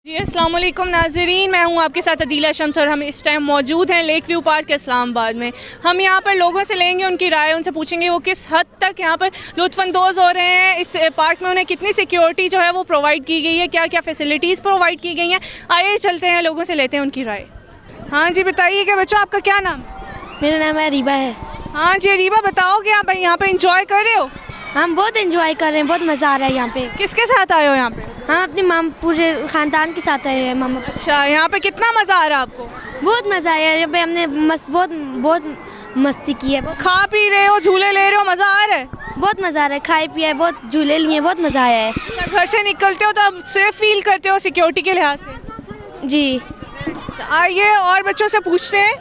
جی السلام علیکم ناظرین، میں ہوں آپ کے ساتھ عدیلہ شمس اور ہم اس ٹائم موجود ہیں لیک ویو پارک اسلام آباد میں۔ ہم یہاں پر لوگوں سے لیں گے ان کی رائے، ان سے پوچھیں گے وہ کس حد تک یہاں پر لطف اندوز ہو رہے ہیں، اس پارک میں انہیں کتنی سیکیورٹی جو ہے وہ پرووائڈ کی گئی ہے، کیا کیا فیسلٹیز پرووائڈ کی گئی ہیں۔ آئیے چلتے ہیں لوگوں سے لیتے ہیں ان کی رائے۔ ہاں جی بتائیے کہ بچوں آپ کا کیا نام؟ میرا نام ریبا ہے۔ ہاں جی ریبا بتاؤ کہ آپ یہاں پہ انجوائے کر رہے ہو؟ ہم بہت انجوائے کر رہے ہیں، بہت مزہ آ رہا ہے یہاں پہ۔ کس کے ساتھ آئے ہو یہاں پہ؟ ہم اپنے پورے خاندان کے ساتھ آئے ہیں ماما۔ اچھا، یہاں پہ کتنا مزہ آ رہا ہے آپ کو؟ بہت مزہ آیا یہاں پہ، ہم نے بہت مستی کی ہے۔ کھا پی رہے ہو، جھولے لے رہے ہو، مزہ آ رہا ہے؟ بہت مزہ آ رہا ہے، کھائے پیا ہے، بہت جھولے لیے، بہت مزہ آیا ہے۔ اچھا، گھر سے نکلتے ہو تو آپ سیف فیل کرتے ہو سیکیورٹی کے لحاظ سے؟ جی اچھا، آئیے اور بچوں سے پوچھتے ہیں۔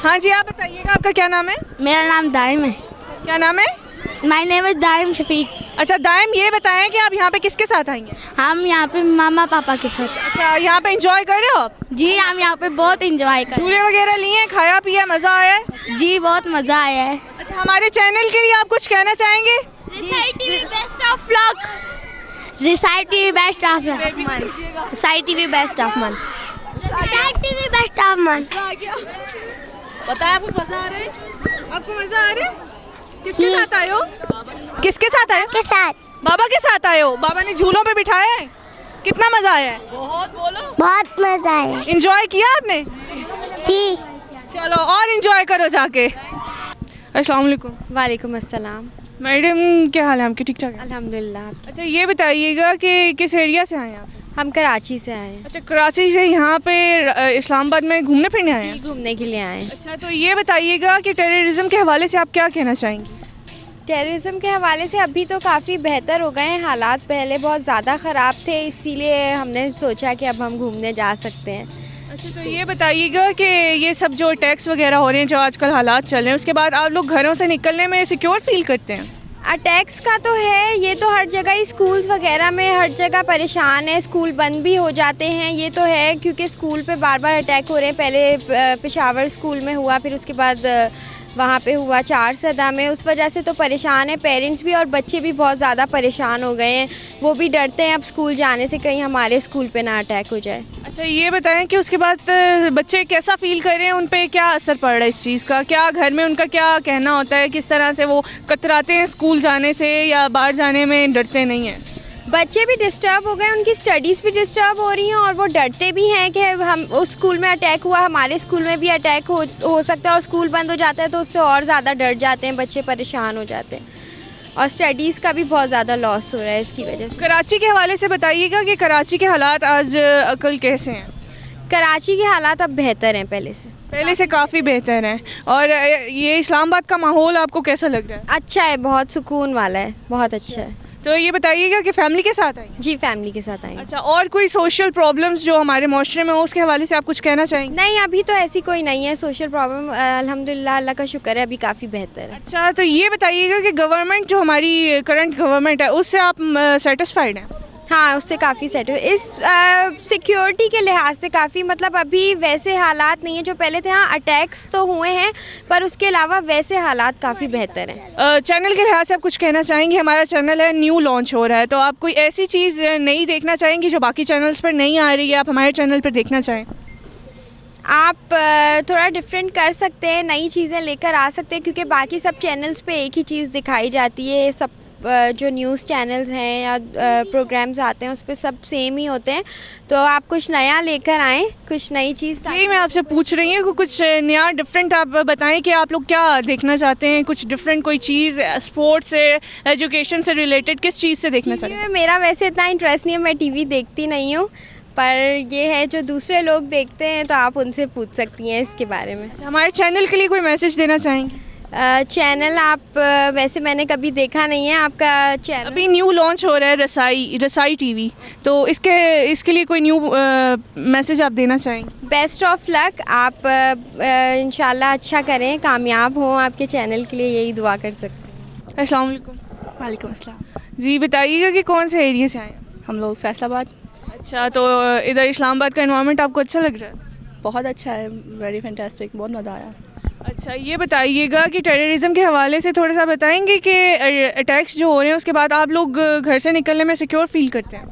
ہاں جی آپ بتائیے گا آپ کا کیا نام ہے؟ میرا نام دائم ہے۔ کیا نام ہے؟ مائی نیم از دائم شفیق۔ اچھا دائم، یہ بتائیں کہ آپ یہاں پہ کس کے ساتھ آئیں گے؟ ہم یہاں پہ ماما پاپا کے ساتھ۔ اچھا، یہاں پہ انجوائے کر رہے ہو آپ؟ جی ہم یہاں پہ بہت انجوائے کر جھولے وغیرہ لیے، کھایا پیا، مزہ آیا ہے؟ جی بہت مزہ آیا ہے۔ اچھا، ہمارے چینل کے لیے آپ کچھ کہنا چاہیں گے؟ ریسائی T V best of luck, ریسائی T V best of month, ریسائی T V best of month, ریسائی T V best of month. بتایا آپ کو مزہ آ رہا ہے؟ آپ کو مزہ آ رہا ہے؟ کس کے ساتھ آئے ہو؟ کس کے ساتھ آئے ہو؟ کے ساتھ بابا کے ساتھ آئے ہو؟ بابا نے جھولوں پہ بٹھایا ہے؟ کتنا مزہ آیا ہے؟ بہت مزہ آیا۔ انجوائے کیا آپ نے؟ جی چلو اور انجوائے کرو جا کے۔ السلام علیکم۔ وعلیکم السلام۔ میڈم کیا حال ہے آپ کے؟ ٹھیک ٹھاک ہے؟ الحمدللہ۔ اچھا یہ بتائیے گا کہ کس ایریا سے آئے ہیں آپ؟ ہم کراچی سے آئے ہیں۔ اچھا کراچی سے یہاں پہ اسلام آباد میں گھومنے پھرنے آئے ہیں؟ گھومنے کے لیے آئے ہیں۔ اچھا تو یہ بتائیے گا کہ ٹیررزم کے حوالے سے آپ کیا کہنا چاہیں گی؟ ٹیررزم کے حوالے سے ابھی تو کافی بہتر ہو گئے ہیں حالات، پہلے بہت زیادہ خراب تھے، اسی لیے ہم نے سوچا کہ اب ہم گھومنے جا سکتے ہیں۔ اچھا تو یہ بتائیے گا کہ یہ سب جو ٹیکس وغیرہ ہو رہے ہیں، جو آج کل حالات چل رہے ہیں، اس کے بعد آپ لوگ گھروں سے نکلنے میں سیکیور فیل کرتے ہیں؟ ٹیکس کا تو ہے، یہ تو ہر جگہ، اسکولز وغیرہ میں ہر جگہ پریشان ہے، اسکول بند بھی ہو جاتے ہیں، یہ تو ہے کیونکہ اسکول پہ بار بار اٹیک ہو رہے ہیں۔ پہلے پشاور اسکول میں ہوا، پھر اس کے بعد وہاں پہ ہوا چار سدا میں، اس وجہ سے تو پریشان ہیں پیرنٹس بھی اور بچے بھی بہت زیادہ پریشان ہو گئے ہیں، وہ بھی ڈرتے ہیں اب اسکول جانے سے، کہیں ہمارے اسکول پہ نہ اٹیک ہو جائے۔ اچھا یہ بتائیں کہ اس کے بعد بچے کیسا فیل کر رہے ہیں، ان پہ کیا اثر پڑ رہا ہے اس چیز کا؟ کیا گھر میں ان کا کیا کہنا ہوتا ہے، کس طرح سے وہ کتراتے ہیں اسکول جانے سے یا باہر جانے میں ڈرتے نہیں ہیں؟ بچے بھی ڈسٹرب ہو گئے، ان کی اسٹڈیز بھی ڈسٹرب ہو رہی ہیں اور وہ ڈرتے بھی ہیں کہ ہم اس اسکول میں اٹیک ہوا، ہمارے اسکول میں بھی اٹیک ہو سکتا ہے، اور اسکول بند ہو جاتا ہے تو اس سے اور زیادہ ڈر جاتے ہیں، بچے پریشان ہو جاتے ہیں، اور اسٹڈیز کا بھی بہت زیادہ لاس ہو رہا ہے اس کی وجہ سے۔ کراچی کے حوالے سے بتائیے گا کہ کراچی کے حالات آج کل کیسے ہیں؟ کراچی کے حالات اب بہتر ہیں پہلے سے کافی بہتر ہیں۔ اور یہ اسلام آباد کا ماحول آپ کو کیسا لگ رہا ہے؟ اچھا ہے، بہت سکون والا ہے، بہت اچھا ہے۔ تو یہ بتائیے گا کہ فیملی کے ساتھ آئی؟ جی فیملی کے ساتھ آئیں گے۔ اچھا اور کوئی سوشل پرابلمس جو ہمارے معاشرے میں ہو، اس کے حوالے سے آپ کچھ کہنا چاہیں گے؟ نہیں ابھی تو ایسی کوئی نہیں ہے سوشل پرابلم، الحمدللہ اللہ کا شکر ہے، ابھی کافی بہتر ہے۔ اچھا تو یہ بتائیے گا کہ گورنمنٹ جو ہماری کرنٹ گورنمنٹ ہے، اس سے آپ سیٹسفائیڈ ہیں؟ ہاں اس سے کافی سیٹ ہو، اس سیکیورٹی کے لحاظ سے کافی، مطلب ابھی ویسے حالات نہیں ہیں جو پہلے تھے، ہاں اٹیکس تو ہوئے ہیں پر اس کے علاوہ ویسے حالات کافی بہتر ہیں۔ چینل کے لحاظ سے آپ کچھ کہنا چاہیں گے؟ ہمارا چینل ہے نیو لانچ ہو رہا ہے، تو آپ کوئی ایسی چیز نہیں دیکھنا چاہیں گی جو باقی چینلز پر نہیں آ رہی ہے، آپ ہمارے چینل پر دیکھنا چاہیں؟ آپ تھوڑا ڈفرینٹ کر سکتے ہیں، نئی چیزیں لے کر آ سکتے ہیں، کیونکہ باقی سب چینلز پہ ایک ہی چیز دکھائی جاتی ہے، سب جو نیوز چینلز ہیں یا پروگرامز آتے ہیں اس پہ سب سیم ہی ہوتے ہیں، تو آپ کچھ نیا لے کر آئیں، کچھ نئی چیز۔ یہی میں آپ سے پوچھ رہی ہوں کہ کچھ نیا ڈفرینٹ آپ بتائیں کہ آپ لوگ کیا دیکھنا چاہتے ہیں، کچھ ڈفرینٹ کوئی چیز اسپورٹس سے، ایجوکیشن سے ریلیٹڈ کس چیز سے دیکھنا چاہتے ہیں؟ میرا ویسے اتنا انٹرسٹ نہیں ہے، میں ٹی وی دیکھتی نہیں ہوں، پر یہ ہے جو دوسرے لوگ دیکھتے ہیں تو آپ ان سے پوچھ سکتی ہیں اس کے بارے میں۔ ہمارے چینل کے لیے کوئی میسج دینا چاہیں گے؟ چینل آپ ویسے میں نے کبھی دیکھا نہیں ہے آپ کا چینل، ابھی نیو لانچ ہو رہا ہے رسائی ٹی وی، تو اس کے لیے کوئی نیو میسج آپ دینا چاہیں گے؟ بیسٹ آف لک، آپ انشاءاللہ اچھا کریں، کامیاب ہوں، آپ کے چینل کے لیے یہی دعا کر سکتے ہیں۔ السلام علیکم۔ وعلیکم السلام۔ جی بتائیے گا کہ کون سے ایریے سے آئے ہیں؟ ہم لوگ فیصل آباد۔ اچھا تو ادھر اسلام آباد کا انوائرمنٹ آپ کو اچھا لگ رہا ہے؟ بہت اچھا ہے، ویری فینٹاسٹک، بہت مزہ آیا۔ اچھا یہ بتائیے گا کہ ٹیررزم کے حوالے سے تھوڑا سا بتائیں گے کہ اٹیکس جو ہو رہے ہیں اس کے بعد آپ لوگ گھر سے نکلنے میں سیکیور فیل کرتے ہیں؟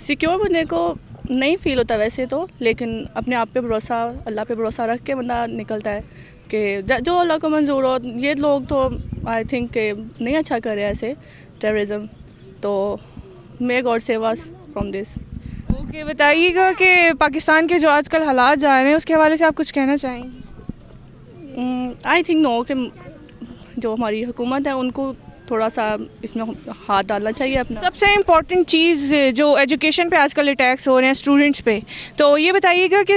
سیکیور ہونے کو نہیں فیل ہوتا ویسے تو، لیکن اپنے آپ پہ بھروسہ، اللہ پہ بھروسہ رکھ کے بندہ نکلتا ہے کہ جو اللہ کو منظور ہو. یہ لوگ تو آئی تھنک کہ نہیں اچھا کر رہے ایسے ٹیررزم، تو may God save us from this. Okay, بتائیے گا کہ پاکستان کے جو آج کل حالات جا رہے ہیں اس کے حوالے سے آپ کچھ کہنا چاہیں گے؟ آئی تھنک نو کہ جو ہماری حکومت ہے ان کو تھوڑا سا اس میں ہاتھ ڈالنا چاہیے اپنا. سب سے امپورٹنٹ چیز جو ایجوکیشن پہ آج کل اٹیکس ہو رہے ہیں اسٹوڈنٹس پہ، تو یہ بتائیے گا کہ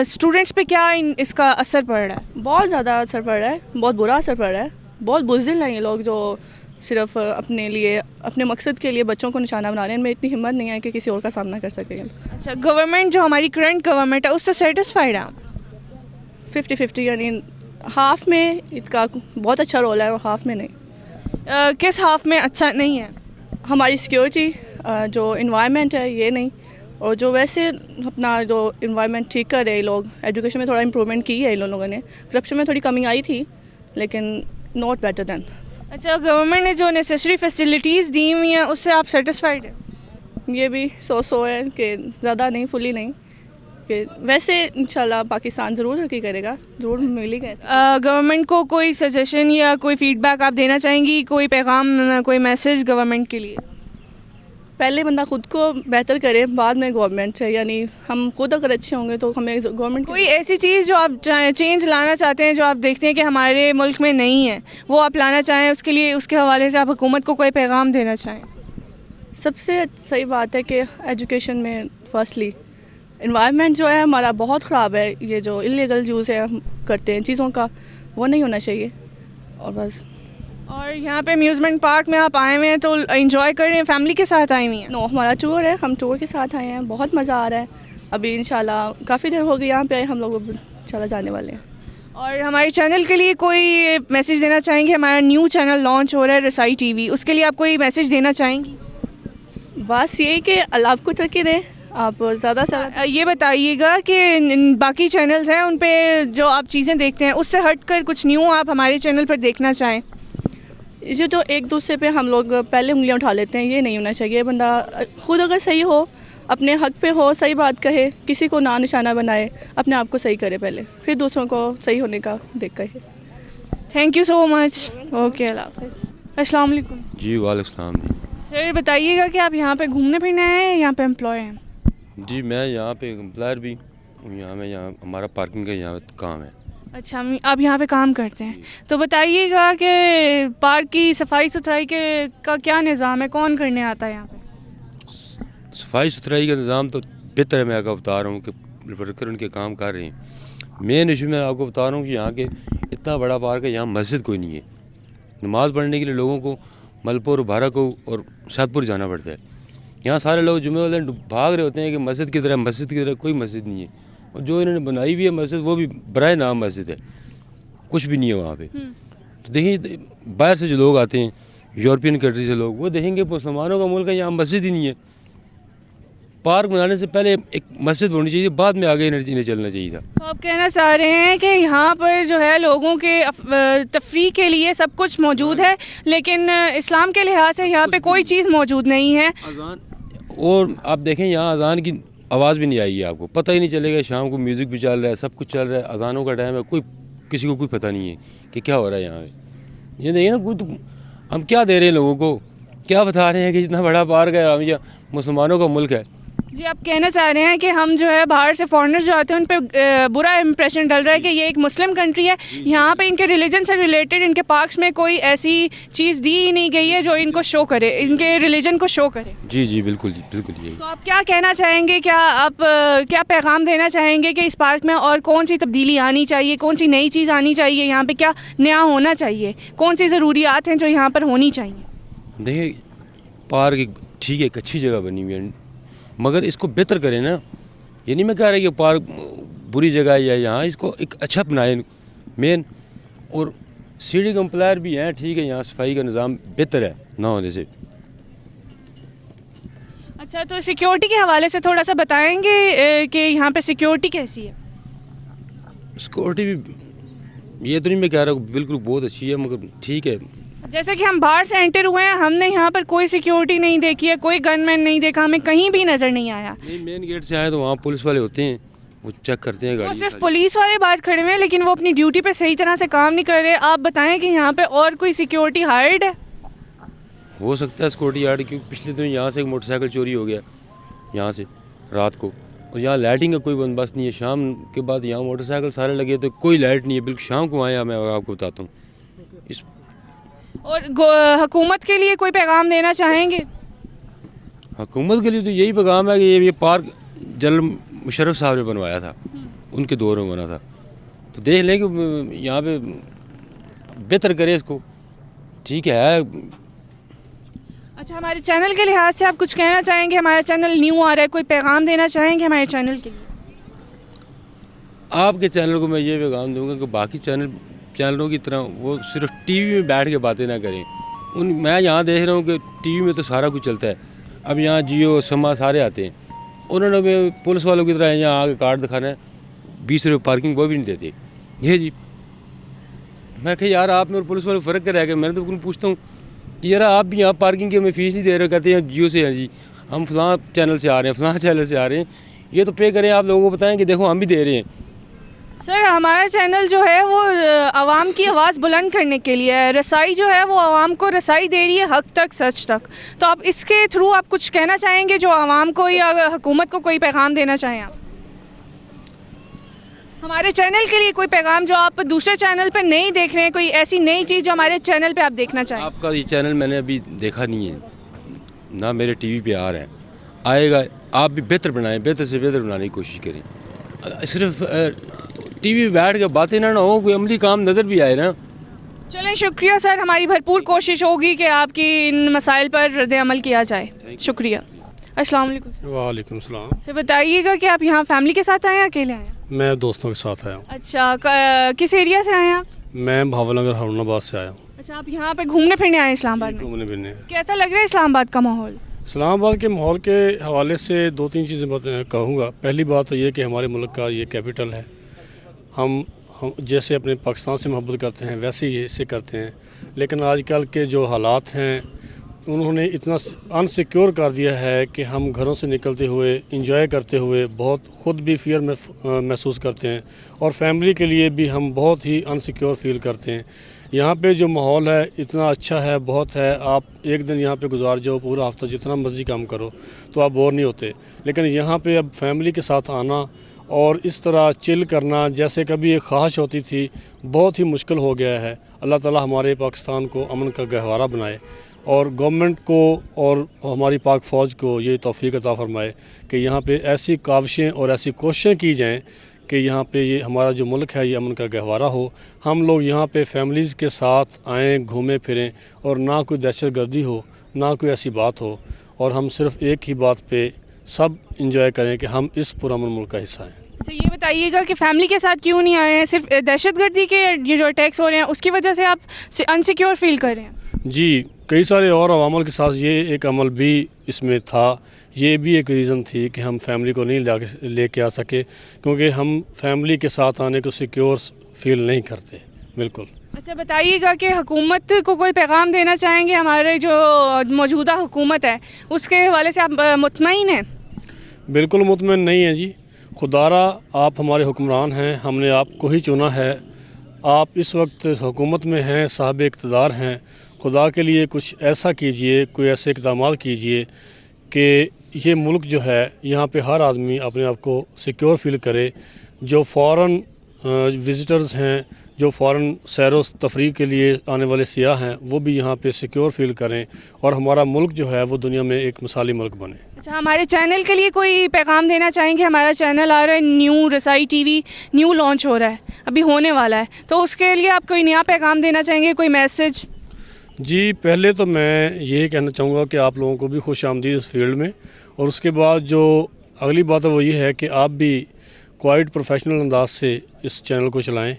اسٹوڈنٹس پہ کیا اس کا اثر پڑ رہا ہے؟ بہت زیادہ اثر پڑ رہا ہے، بہت برا اثر پڑ رہا ہے. بہت بزدل ہیں یہ لوگ جو صرف اپنے لیے، اپنے مقصد کے لیے بچوں کو نشانہ بنا رہے ہیں. ان میں اتنی ہمت نہیں ہے کہ کسی اور کا سامنا کر سکیں. اچھا، گورنمنٹ جو ہماری کرنٹ گورنمنٹ ہے اس سے سیٹسفائڈ ہیں آپ؟ 50-50، یعنی ہاف میں اس کا بہت اچھا رول ہے اور ہاف میں نہیں. کس ہاف میں اچھا نہیں ہے؟ ہماری سیکیورٹی، جو انوائرمنٹ ہے یہ نہیں، اور جو ویسے اپنا جو انوائرمنٹ ٹھیک کر رہے ہیں لوگ. ایجوکیشن میں تھوڑا امپرومنٹ کی ہے ان لوگوں نے، کرپشن میں تھوڑی کمی آئی تھی لیکن ناٹ بیٹر دین. اچھا، گورنمنٹ نے جو نیسیسری فیسلٹیز دی ہوئی ہیں اس سے آپ سیٹسفائڈ ہیں؟ یہ بھی سو ہے کہ زیادہ نہیں، فلی نہیں، کہ ویسے انشاءاللہ پاکستان ضرور ترقی کرے گا، ضرور ملے گا. گورنمنٹ کو کوئی سجیشن یا کوئی فیڈ بیک آپ دینا چاہیں گی، کوئی پیغام، کوئی میسیج گورنمنٹ کے لیے؟ پہلے بندہ خود کو بہتر کرے، بعد میں گورنمنٹ سے. یعنی ہم خود اگر اچھے ہوں گے تو ہمیں گورنمنٹ کوئی ایسی چیز جو آپ چینج لانا چاہتے ہیں جو آپ دیکھتے ہیں کہ ہمارے ملک میں نہیں ہے، وہ آپ لانا چاہیں، اس کے لیے اس کے حوالے سے آپ حکومت کو کوئی پیغام دینا چاہیں؟ سب سے صحیح بات ہے کہ ایجوکیشن میں فرسٹلی انوائرمنٹ جو ہے ہمارا بہت خراب ہے. یہ جو انلیگل یوز ہے ہم کرتے ہیں چیزوں کا، وہ نہیں ہونا چاہیے. اور بس. اور یہاں پہ امیوزمنٹ پارک میں آپ آئے ہوئے ہیں تو انجوائے کر رہے ہیں، فیملی کے ساتھ آئی ہوئی ہیں؟ نو، ہمارا ٹور ہے، ہم ٹور کے ساتھ آئے ہیں، بہت مزہ آ رہا ہے. ابھی انشاءاللہ کافی دیر ہو گئی یہاں پہ آئے، ہم لوگ انشاءاللہ جانے والے ہیں. اور ہمارے چینل کے لیے کوئی میسیج دینا چاہیں گے؟ ہمارا نیو چینل لانچ ہو رہا ہے رسائی ٹی وی، اس کے لیے آپ کوئی میسیج دینا چاہیں گی؟ بس یہی کہ اللہ آپ کو ترقی دے. آپ زیادہ سے زیادہ یہ بتائیے گا کہ باقی چینلز ہیں ان پہ جو آپ چیزیں دیکھتے ہیں اس سے ہٹ کر کچھ نیو آپ ہمارے چینل پر دیکھنا چاہیں؟ یہ جو ایک دوسرے پہ ہم لوگ پہلے انگلیاں اٹھا لیتے ہیں، یہ نہیں ہونا چاہیے. بندہ خود اگر صحیح ہو، اپنے حق پہ ہو، صحیح بات کہے، کسی کو نہ نشانہ بنائے، اپنے آپ کو صحیح کرے پہلے، پھر دوسروں کو صحیح ہونے کا دیکھ کہے. Thank you so much. Okay, اللہ حافظ. السلام علیکم. جی وعلیکم السلام. سر بتائیے گا کہ آپ یہاں پہ گھومنے پھرنے آئے ہیں، یہاں پہ امپلائی ہیں؟ جی میں یہاں پہ امپلائر بھی ہوں، یہاں ہمارا پارکنگ کا یہاں کام ہے. اچھا، آپ یہاں پہ کام کرتے ہیں. تو بتائیے گا کہ پارک کی صفائی ستھرائی کا کیا نظام ہے، کون کرنے آتا ہے یہاں پہ؟ صفائی ستھرائی کا نظام تو بہتر ہے، میں آپ کو بتا رہا ہوں کہ ورکر ان کے کام کر رہے ہیں. مین ایشو میں آپ کو بتا رہا ہوں کہ یہاں کے اتنا بڑا پارک ہے، یہاں مسجد کوئی نہیں ہے. نماز پڑھنے کے لیے لوگوں کو ملپور، بھارا کو اور شادپور جانا پڑتا ہے. یہاں سارے لوگ جمعہ والے بھاگ رہے ہوتے ہیں کہ مسجد کی طرح کوئی مسجد نہیں ہے. اور جو انہوں نے بنائی ہوئی ہے مسجد وہ بھی برائے نام مسجد ہے، کچھ بھی نہیں ہے وہاں پہ. تو دیکھیں باہر سے جو لوگ آتے ہیں، یورپین کنٹری سے لوگ، وہ دیکھیں گے مسلمانوں کا ملک ہے، یہاں مسجد ہی نہیں ہے. پارک بنانے سے پہلے ایک مسجد ہونی چاہیے، بعد میں آگے انہیں چلنا چاہیے تھا. تو آپ کہنا چاہ رہے ہیں کہ یہاں پر جو ہے لوگوں کے تفریح کے لیے سب کچھ موجود ہے، لیکن اسلام کے لحاظ سے یہاں پہ کوئی چیز موجود نہیں ہے. اور آپ دیکھیں یہاں اذان کی آواز بھی نہیں آئی ہے، آپ کو پتہ ہی نہیں چلے گا. شام کو میوزک بھی چل رہا ہے، سب کچھ چل رہا ہے، اذانوں کا ٹائم ہے، کسی کو کوئی پتہ نہیں ہے کہ کیا ہو رہا ہے یہاں پہ. یہ دیکھیں نا، ہم کیا دے رہے ہیں لوگوں کو، کیا بتا رہے ہیں کہ جتنا بڑا پارک ہے، ہم یہ مسلمانوں کا ملک ہے. جی، آپ کہنا چاہ رہے ہیں کہ ہم جو ہے باہر سے فارنرز جو آتے ہیں ان پہ برا امپریشن ڈل رہا ہے کہ یہ ایک مسلم کنٹری ہے، یہاں پہ ان کے ریلیجن سے ریلیٹڈ ان کے پارکس میں کوئی ایسی چیز دی ہی نہیں گئی ہے جو ان کو شو کرے، ان کے ریلیجن کو شو کرے. جی بالکل، جی بالکل. یہی تو آپ کیا کہنا چاہیں گے، آپ کیا پیغام دینا چاہیں گے کہ اس پارک میں اور کون سی تبدیلی آنی چاہیے، کون سی نئی چیز آنی چاہیے، یہاں پہ کیا نیا ہونا چاہیے، کون سی ضروریات ہیں جو یہاں پر ہونی چاہیے؟ دیکھیں پارک ٹھیک ہے، ایک اچھی جگہ بنی ہوئی ہے، مگر اس کو بہتر کریں نا. یہ نہیں میں کہہ رہا کہ پارک بری جگہ ہے، یا یہاں اس کو ایک اچھا بنائیں مین. اور سٹی کے امپلائر بھی ہیں، ٹھیک ہے، یہاں صفائی کا نظام بہتر ہے نہ ہونے سے. اچھا، تو سیکیورٹی کے حوالے سے تھوڑا سا بتائیں گے کہ یہاں پہ سیکیورٹی کیسی ہے؟ سیکورٹی بھی یہ تو نہیں میں کہہ رہا ہوں بالکل بہت اچھی ہے، مگر ٹھیک ہے. جیسے کہ ہم باہر سے انٹر ہوئے ہیں, ہم نے یہاں پر کوئی سیکیورٹی نہیں دیکھی ہے, کوئی گن مین نہیں دیکھا, ہمیں کہیں بھی نظر نہیں آیا. نہیں, مین گیٹ سے آئے تو وہاں پولیس والے ہوتے ہیں, وہ چیک کرتے ہیں وہ گاڑی. صرف پولیس والے باہر کھڑے ہوئے ہیں, لیکن وہ اپنی ڈیوٹی پہ صحیح طرح سے کام نہیں کر رہے. آپ بتائیں کہ یہاں پہ اور کوئی سیکیورٹی ہائرڈ ہے؟ ہو سکتا ہے سیکورٹی گارڈ, کیونکہ پچھلے دن یہاں سے ایک موٹر سائیکل چوری ہو گیا یہاں سے رات کو, اور یہاں لائٹنگ کا کوئی بندوبست نہیں ہے. شام کے بعد یہاں موٹر سائیکل سارے لگے تو کوئی لائٹ نہیں ہے, بالکل شام کو آیا. میں آپ کو بتاتا ہوں. اس اور حکومت کے لیے کوئی پیغام دینا چاہیں گے؟ حکومت کے لیے تو یہی پیغام ہے کہ یہ پارک جنرل مشرف صاحب نے بنوایا تھا, ان کے دور میں بنا تھا, تو دیکھ لیں کہ یہاں پہ بہتر کرے اس کو. ٹھیک ہے. اچھا, ہمارے چینل کے لحاظ سے آپ کچھ کہنا چاہیں گے؟ ہمارا چینل نیو آ رہا ہے, کوئی پیغام دینا چاہیں گے ہمارے چینل کے لیے؟ آپ کے چینل کو میں یہ پیغام دوں گا کہ باقی چینلوں کی طرح وہ صرف ٹی وی میں بیٹھ کے باتیں نہ کریں. میں یہاں دیکھ رہا ہوں کہ ٹی وی میں تو سارا کچھ چلتا ہے. اب یہاں جیو سما سارے آتے ہیں, انہوں نے بھی پولیس والوں کی طرح یہاں آگے کارڈ دکھانا ہے, 20 روپے پارکنگ وہ بھی نہیں دیتے. یہ جی میں کہ یار آپ میں اور پولیس والے فرق کر رہ گیا. میں تو پوچھتا ہوں کہ یار آپ بھی یہاں پارکنگ کی ہمیں فیس نہیں دے رہے, کہتے ہیں جیو سے ہیں جی, ہم فلاں چینل سے آ رہے ہیں, فلاں چینل سے آ رہے ہیں. یہ تو پے کریں, آپ لوگوں کو بتائیں کہ دیکھو ہم بھی دے رہے ہیں. سر, ہمارا چینل جو ہے وہ عوام کی آواز بلند کرنے کے لیے ہے. رسائی جو ہے وہ عوام کو رسائی دے رہی ہے حق تک, سچ تک. تو آپ اس کے تھرو آپ کچھ کہنا چاہیں گے جو عوام کو یا حکومت کو کوئی پیغام دینا چاہیں آپ؟ ہمارے چینل کے لیے کوئی پیغام جو آپ دوسرے چینل پہ نہیں دیکھ رہے ہیں, کوئی ایسی نئی چیز جو ہمارے چینل پہ آپ دیکھنا چاہیں؟ آپ کا یہ چینل میں نے ابھی دیکھا نہیں ہے, نہ میرے ٹی وی پہ آ رہا ہے, آئے گا. آپ بھی بہتر بنائیں, بہتر سے بہتر بنانے کی کوشش کریں. صرف ٹی وی بیٹھ کے باتیں نہ ہو, کوئی عملی کام نظر بھی آئے نا. چلیں, شکریہ سر. ہماری بھرپور کوشش ہوگی کہ آپ کی ان مسائل پر رد عمل کیا جائے. شکریہ. السلام علیکم. وعلیکم السلام. سر, بتائیے گا کہ آپ یہاں فیملی کے ساتھ آئے ہیں اکیلے آئے ہیں؟ میں دوستوں کے ساتھ آیا ہوں. اچھا, کس ایریا سے آئے ہیں آپ؟ میں بھاول نگر ہارون آباد سے آیا ہوں. اچھا, آپ یہاں پہ گھومنے پھرنے آئے ہیں اسلام آباد میں؟ گھومنے پھرنے. کیسا لگ رہا ہے اسلام آباد کا ماحول؟ اسلام آباد کے ماحول کے حوالے سے 2-3 چیزیں کہوں گا. پہلی بات تو یہ کہ ہمارے ملک کا یہ کیپٹل ہے. ہم جیسے اپنے پاکستان سے محبت کرتے ہیں ویسے ہی اس سے کرتے ہیں, لیکن آج کل کے جو حالات ہیں انہوں نے اتنا انسیکیور کر دیا ہے کہ ہم گھروں سے نکلتے ہوئے انجوائے کرتے ہوئے بہت خود بھی فیئر محسوس کرتے ہیں, اور فیملی کے لیے بھی ہم بہت ہی انسیکیور فیل کرتے ہیں. یہاں پہ جو ماحول ہے اتنا اچھا ہے, بہت ہے. آپ ایک دن یہاں پہ گزار جاؤ, پورا ہفتہ جتنا مرضی کام کرو تو آپ بور نہیں ہوتے. لیکن یہاں پہ اب فیملی کے ساتھ آنا اور اس طرح چل کرنا جیسے کبھی ایک خواہش ہوتی تھی, بہت ہی مشکل ہو گیا ہے. اللہ تعالی ہمارے پاکستان کو امن کا گہوارہ بنائے, اور گورنمنٹ کو اور ہماری پاک فوج کو یہ توفیق عطا فرمائے کہ یہاں پہ ایسی کاوشیں اور ایسی کوششیں کی جائیں کہ یہاں پہ یہ ہمارا جو ملک ہے یہ امن کا گہوارہ ہو. ہم لوگ یہاں پہ فیملیز کے ساتھ آئیں, گھومیں پھریں, اور نہ کوئی دہشت گردی ہو, نہ کوئی ایسی بات ہو, اور ہم صرف ایک ہی بات پہ سب انجوائے کریں کہ ہم اس پرامن ملک کا حصہ ہیں. اچھا, یہ بتائیے گا کہ فیملی کے ساتھ کیوں نہیں آئے ہیں؟ صرف دہشت گردی کے یہ جو اٹیکس ہو رہے ہیں اس کی وجہ سے آپ انسیکیور فیل کر رہے ہیں؟ جی, کئی سارے اور عوامل کے ساتھ یہ ایک عمل بھی اس میں تھا. یہ بھی ایک ریزن تھی کہ ہم فیملی کو نہیں لے کے آ سکے, کیونکہ ہم فیملی کے ساتھ آنے کو سیکیور فیل نہیں کرتے. بالکل. اچھا, بتائیے گا کہ حکومت کو کوئی پیغام دینا چاہیں گے؟ ہمارے جو موجودہ حکومت ہے اس کے حوالے سے آپ مطمئن ہیں؟ بالکل مطمئن نہیں ہیں جی. خدارا آپ ہمارے حکمران ہیں, ہم نے آپ کو ہی چنا ہے. آپ اس وقت حکومت میں ہیں, صاحب اقتدار ہیں. خدا کے لیے کچھ ایسا کیجئے, کوئی ایسے اقدامات کیجئے کہ یہ ملک جو ہے یہاں پہ ہر آدمی اپنے آپ کو سیکیور فیل کرے. جو فارن وزٹرز ہیں, جو فارن سیر و تفریح کے لیے آنے والے سیاح ہیں, وہ بھی یہاں پہ سیکیور فیل کریں, اور ہمارا ملک جو ہے وہ دنیا میں ایک مثالی ملک بنے. اچھا, ہمارے چینل کے لیے کوئی پیغام دینا چاہیں گے؟ ہمارا چینل آ رہا ہے نیو, رسائی ٹی وی نیو لانچ ہو رہا ہے, ابھی ہونے والا ہے, تو اس کے لیے آپ کوئی نیا پیغام دینا چاہیں گے, کوئی میسج؟ جی, پہلے تو میں یہ کہنا چاہوں گا کہ آپ لوگوں کو بھی خوش آمدید اس فیلڈ میں, اور اس کے بعد جو اگلی بات ہے وہ یہ ہے کہ آپ بھی کوائٹ پروفیشنل انداز سے اس چینل کو چلائیں,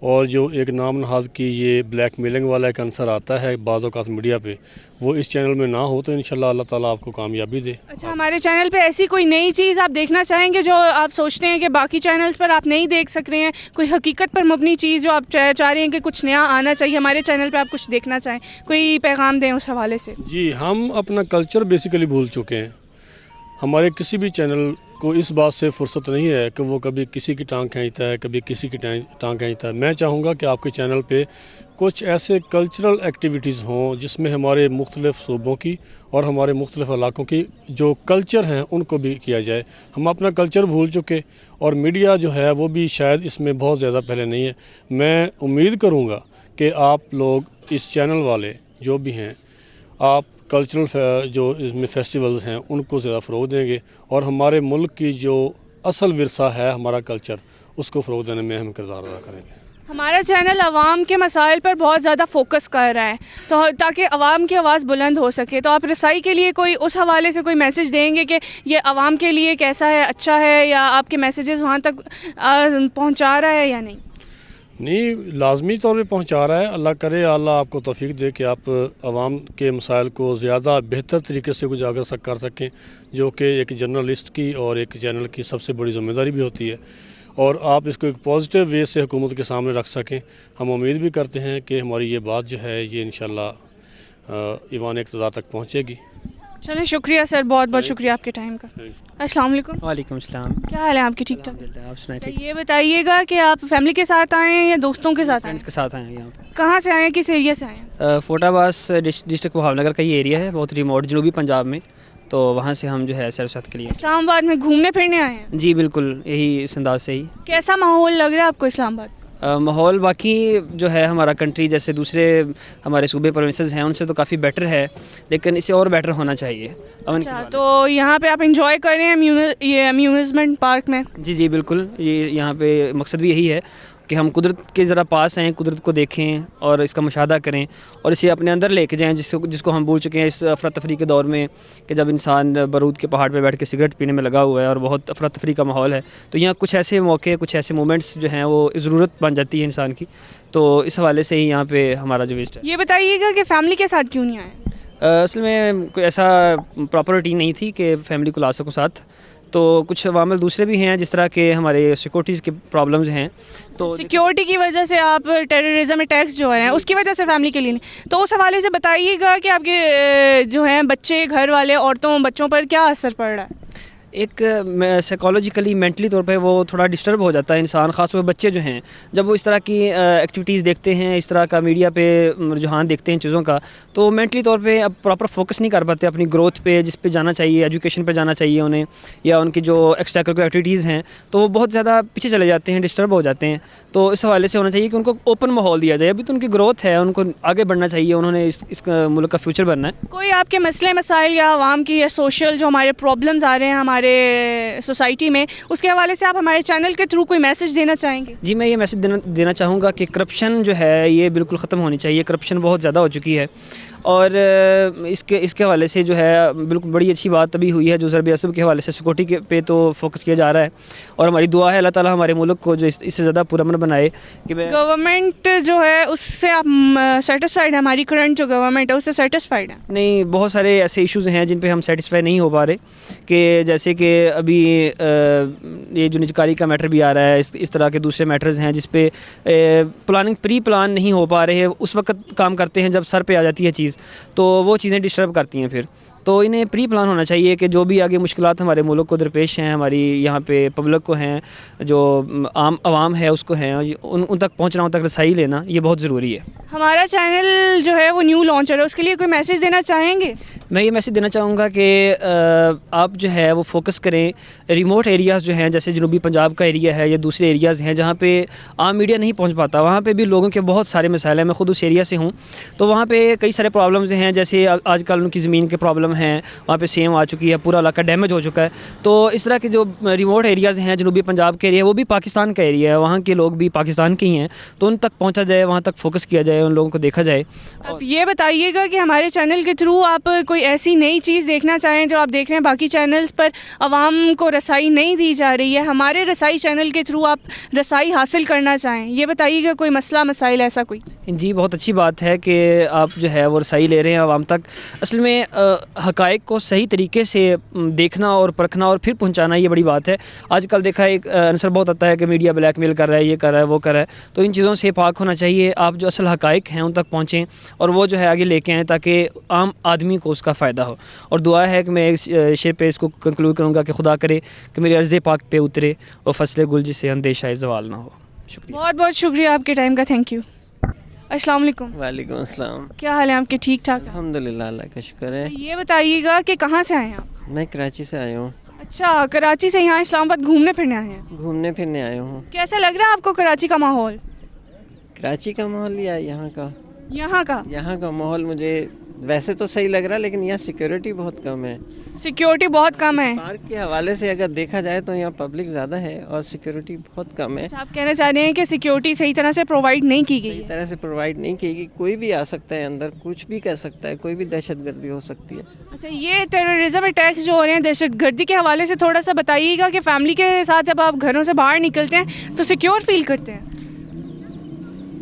اور جو ایک نام نہاد کی یہ بلیک میلنگ والا ایک عنصر آتا ہے بعض اوقات میڈیا پہ، وہ اس چینل میں نہ ہو تو انشاءاللہ اللہ تعالیٰ آپ کو کامیابی دے۔ اچھا، ہمارے چینل پہ ایسی کوئی نئی چیز آپ دیکھنا چاہیں گے جو آپ سوچتے ہیں کہ باقی چینلز پر آپ نہیں دیکھ سک رہے ہیں؟ کوئی حقیقت پر مبنی چیز جو آپ چاہ رہے ہیں کہ کچھ نیا آنا چاہیے ہمارے چینل پہ، آپ کچھ دیکھنا چاہیں، کوئی پیغام دیں اس حوالے سے؟ جی، ہم اپنا کلچر بیسیکلی بھول چکے ہیں۔ ہمارے کسی بھی چینل کو اس بات سے فرصت نہیں ہے کہ وہ کبھی کسی کی ٹانگ کھینچتا ہے، کبھی کسی کی ٹانگ کھینچتا ہے۔ میں چاہوں گا کہ آپ کے چینل پہ کچھ ایسے کلچرل ایکٹیویٹیز ہوں جس میں ہمارے مختلف صوبوں کی اور ہمارے مختلف علاقوں کی جو کلچر ہیں ان کو بھی کیا جائے۔ ہم اپنا کلچر بھول چکے اور میڈیا جو ہے وہ بھی شاید اس میں بہت زیادہ پہلے نہیں ہے۔ میں امید کروں گا کہ آپ لوگ اس چینل والے جو بھی ہیں، آپ کلچرل جو اس میں فیسٹیولز ہیں ان کو زیادہ فروغ دیں گے اور ہمارے ملک کی جو اصل ورثہ ہے ہمارا کلچر، اس کو فروغ دینے میں ہم کردار ادا کریں گے۔ ہمارا چینل عوام کے مسائل پر بہت زیادہ فوکس کر رہا ہے تو تاکہ عوام کی آواز بلند ہو سکے، تو آپ رسائی کے لیے کوئی اس حوالے سے کوئی میسیج دیں گے کہ یہ عوام کے لیے کیسا ہے، اچھا ہے، یا آپ کے میسیجز وہاں تک پہنچا رہا ہے یا نہیں؟ نہیں، لازمی طور پہ پہنچا رہا ہے۔ اللہ کرے اللہ آپ کو توفیق دے کہ آپ عوام کے مسائل کو زیادہ بہتر طریقے سے اجاگر کر سکیں، جو کہ ایک جرنلسٹ کی اور ایک چینل کی سب سے بڑی ذمہ داری بھی ہوتی ہے، اور آپ اس کو ایک پازیٹیو وے سے حکومت کے سامنے رکھ سکیں۔ ہم امید بھی کرتے ہیں کہ ہماری یہ بات جو ہے یہ انشاءاللہ ایوان اقتدار تک پہنچے گی۔ چلیں، شکریہ سر، بہت بہت شکریہ آپ کے ٹائم کا۔ السلام علیکم۔ وعلیکم السلام۔ کیا حال ہے آپ کی؟ ٹھیک ٹھاک؟ آپ سنائیں؟ سر یہ بتائیے گا کہ آپ فیملی کے ساتھ آئے ہیں یا دوستوں کے ساتھ آئے فرینڈس کے ساتھ آئے ہیں یہاں پہ۔ کہاں سے آئے ہیں، کس ایریا سے آئے ہیں؟ فوٹا باس ڈسٹرکٹ بھاؤ نگر کا یہ ایریا ہے، بہت ریموٹ جنوبی پنجاب میں، تو وہاں سے ہم جو ہے سیر و سیاحت کے لیے۔ اسلام آباد میں گھومنے پھرنے آئے ہیں؟ جی بالکل، یہی اس انداز سے ہی۔ کیسا ماحول لگ رہا ہے آپ کو اسلام آباد؟ ماحول باقی جو ہے ہمارا کنٹری جیسے دوسرے ہمارے صوبے پروونسز ہیں ان سے تو کافی بیٹر ہے، لیکن اسے اور بیٹر ہونا چاہیے امن اچھا، تو یہاں پہ آپ انجوائے کر رہے ہیں یہ امیوزمنٹ پارک میں؟ جی جی بالکل، یہ یہاں پہ مقصد بھی یہی ہے کہ ہم قدرت کے ذرا پاس آئیں، قدرت کو دیکھیں اور اس کا مشاہدہ کریں اور اسے اپنے اندر لے کے جائیں، جس کو ہم بھول چکے ہیں اس افراتفری کے دور میں کہ جب انسان برود کے پہاڑ پہ بیٹھ کے سگریٹ پینے میں لگا ہوا ہے اور بہت افراتفری کا ماحول ہے، تو یہاں کچھ ایسے موقع، کچھ ایسے مومنٹس جو ہیں وہ ضرورت بن جاتی ہے انسان کی، تو اس حوالے سے ہی یہاں پہ ہمارا جو وزٹ ہے۔ یہ بتائیے گا کہ فیملی کے ساتھ کیوں نہیں آئے؟ اصل میں کوئی ایسا پراپر روٹین نہیں تھی کہ فیملی کو لا سکوں ساتھ، تو کچھ عوامل دوسرے بھی ہیں جس طرح کے ہمارے سیکورٹیز کے پرابلمز ہیں، تو سیکیورٹی کی وجہ سے آپ ٹیررزم اٹیکس جو ہیں اس کی وجہ سے فیملی کے لیے نہیں، تو اس حوالے سے بتائیے گا کہ آپ کے جو ہیں بچے، گھر والے، عورتوں، بچوں پر کیا اثر پڑ رہا ہے؟ ایک سائیکالوجیکلی مینٹلی طور پہ وہ تھوڑا ڈسٹرب ہو جاتا ہے انسان، خاص طور پہ بچے جو ہیں جب وہ اس طرح کی ایکٹیویٹیز دیکھتے ہیں، اس طرح کا میڈیا پہ رجحان دیکھتے ہیں چیزوں کا، تو مینٹلی طور پہ اب پراپر فوکس نہیں کر پاتے اپنی گروتھ پہ، جس پہ جانا چاہیے، ایجوکیشن پہ جانا چاہیے انہیں، یا ان کی جو ایکسٹرا کریکولر ایکٹیویٹیز ہیں تو وہ بہت زیادہ پیچھے چلے جاتے ہیں، ڈسٹرب ہو جاتے ہیں۔ تو اس حوالے سے ہونا چاہیے کہ ان کو اوپن ماحول دیا جائے، ابھی تو ان کی گروتھ ہے، ان کو آگے بڑھنا چاہیے، انہوں نے اس ملک کا فیوچر بننا ہے۔ کوئی آپ کے مسئلے مسائل یا عوام کی یا سوشل جو ہمارے پرابلمز آ رہے ہیں ہمارے سوسائٹی میں، اس کے حوالے سے آپ ہمارے چینل کے تھرو کوئی میسج دینا چاہیں گے؟ جی میں یہ میسج دینا چاہوں گا کہ کرپشن جو ہے یہ بالکل ختم ہونی چاہیے، کرپشن بہت زیادہ ہو چکی ہے، اور اس کے حوالے سے جو ہے بالکل بڑی اچھی بات ابھی ہوئی ہے جو ضرب اثر کے حوالے سے سیکورٹی کے پہ تو فوکس کیا جا رہا ہے، اور ہماری دعا ہے اللہ تعالیٰ ہمارے ملک کو جو اس سے زیادہ پرامن بنائے۔ کہ گورنمنٹ جو ہے اس سے آپ سیٹسفائیڈ ہیں؟ ہماری کرنٹ جو گورنمنٹ ہے اس سے سیٹسفائیڈ ہیں؟ نہیں، بہت سارے ایسے ایشوز ہیں جن پہ ہم سیٹسفائی نہیں ہو پا رہے، کہ جیسے کہ ابھی یہ جو نجکاری کا میٹر بھی آ رہا ہے، اس طرح کے دوسرے میٹرز ہیں جس پہ پری پلان نہیں ہو پا رہے، اس وقت کام کرتے ہیں جب سر پہ آ جاتی ہے چیز، تو وہ چیزیں ڈسٹرب کرتی ہیں پھر، تو انہیں پری پلان ہونا چاہیے کہ جو بھی آگے مشکلات ہمارے ملک کو درپیش ہیں، ہماری یہاں پہ پبلک کو ہیں، جو عام عوام ہے اس کو ہیں، ان تک پہنچنا، ان تک رسائی لینا یہ بہت ضروری ہے۔ ہمارا چینل جو ہے وہ نیو لانچر ہے، اس کے لیے کوئی میسج دینا چاہیں گے؟ میں یہ میسج دینا چاہوں گا کہ آپ جو ہے وہ فوکس کریں ریموٹ ایریاز جو ہیں، جیسے جنوبی پنجاب کا ایریا ہے یا دوسرے ایریاز ہیں جہاں پہ عام میڈیا نہیں پہنچ پاتا، وہاں پہ بھی لوگوں کے بہت سارے مسائل ہیں، میں خود اس ایریا سے ہوں، تو وہاں پہ کئی سارے پرابلمز ہیں، جیسے آج کل ان کی زمین کے پرابلم سسٹم ہیں وہاں پہ سیم آ چکی ہے, پورا علاقہ ڈیمیج ہو چکا ہے. تو اس طرح کے جو ریموٹ ایریاز ہیں, جنوبی پنجاب کے ایریا, وہ بھی پاکستان کا ایریا ہے, وہاں کے لوگ بھی پاکستان کے ہی ہیں, تو ان تک پہنچا جائے, وہاں تک فوکس کیا جائے, ان لوگوں کو دیکھا جائے. آپ یہ بتائیے گا کہ ہمارے چینل کے تھرو آپ کوئی ایسی نئی چیز دیکھنا چاہیں جو آپ دیکھ رہے ہیں باقی چینلز پر عوام کو رسائی نہیں دی جا رہی ہے, ہمارے رسائی چینل کے تھرو آپ رسائی حاصل کرنا چاہیں, یہ بتائیے گا کوئی مسئلہ مسائل ایسا کوئی. جی بہت اچھی بات ہے کہ آپ جو ہے وہ رسائی لے رہے ہیں عوام تک. اصل میں حقائق کو صحیح طریقے سے دیکھنا اور پرکھنا اور پھر پہنچانا یہ بڑی بات ہے. آج کل دیکھا ایک عنصر بہت آتا ہے کہ میڈیا بلیک میل کر رہا ہے, یہ کر رہا ہے, وہ کر رہا ہے, تو ان چیزوں سے پاک ہونا چاہیے. آپ جو اصل حقائق ہیں ان تک پہنچیں اور وہ جو ہے آگے لے کے آئیں تاکہ عام آدمی کو اس کا فائدہ ہو. اور دعا ہے کہ میں اس شعر پہ اس کو کنکلوڈ کروں گا کہ خدا کرے کہ میرے عرض پاک پہ اترے اور فصل گل جسے اندیشہ زوال نہ ہو. شکریہ, بہت بہت شکریہ آپ کے ٹائم کا, تھینک یو. السلام علیکم. وعلیکم السلام. کیا حال ہے آپ کے؟ ٹھیک ٹھاک. الحمدللہ, اللہ کا شکر ہے. یہ بتائیے گا کہ کہاں سے آئے ہیں آپ؟ میں کراچی سے آیا ہوں. اچھا, کراچی سے یہاں اسلام آباد گھومنے پھرنے آئے ہیں؟ گھومنے پھرنے آیا ہوں. کیسا لگ رہا ہے آپ کو کراچی کا ماحول؟ کراچی کا ماحول یا یہاں کا ماحول مجھے ویسے تو صحیح لگ رہا ہے, لیکن یہاں سیکیورٹی بہت کم ہے. سیکیورٹی بہت کم ہے. پارک کے حوالے سے اگر دیکھا جائے تو یہاں پبلک زیادہ ہے اور سیکیورٹی بہت کم ہے. آپ کہنا چاہ رہے ہیں کہ سیکیورٹی صحیح طرح سے پرووائڈ نہیں کی گئی؟ صحیح طرح سے پرووائڈ نہیں کی گئی. کوئی بھی آ سکتا ہے اندر, کچھ بھی کر سکتا ہے, کوئی بھی دہشت گردی ہو سکتی ہے. اچھا, یہ ٹیررزم اٹیکس جو ہو رہے ہیں دہشت گردی کے حوالے سے تھوڑا سا بتائیے گا کہ فیملی کے ساتھ جب آپ گھروں سے باہر نکلتے ہیں تو سیکیور فیل کرتے ہیں؟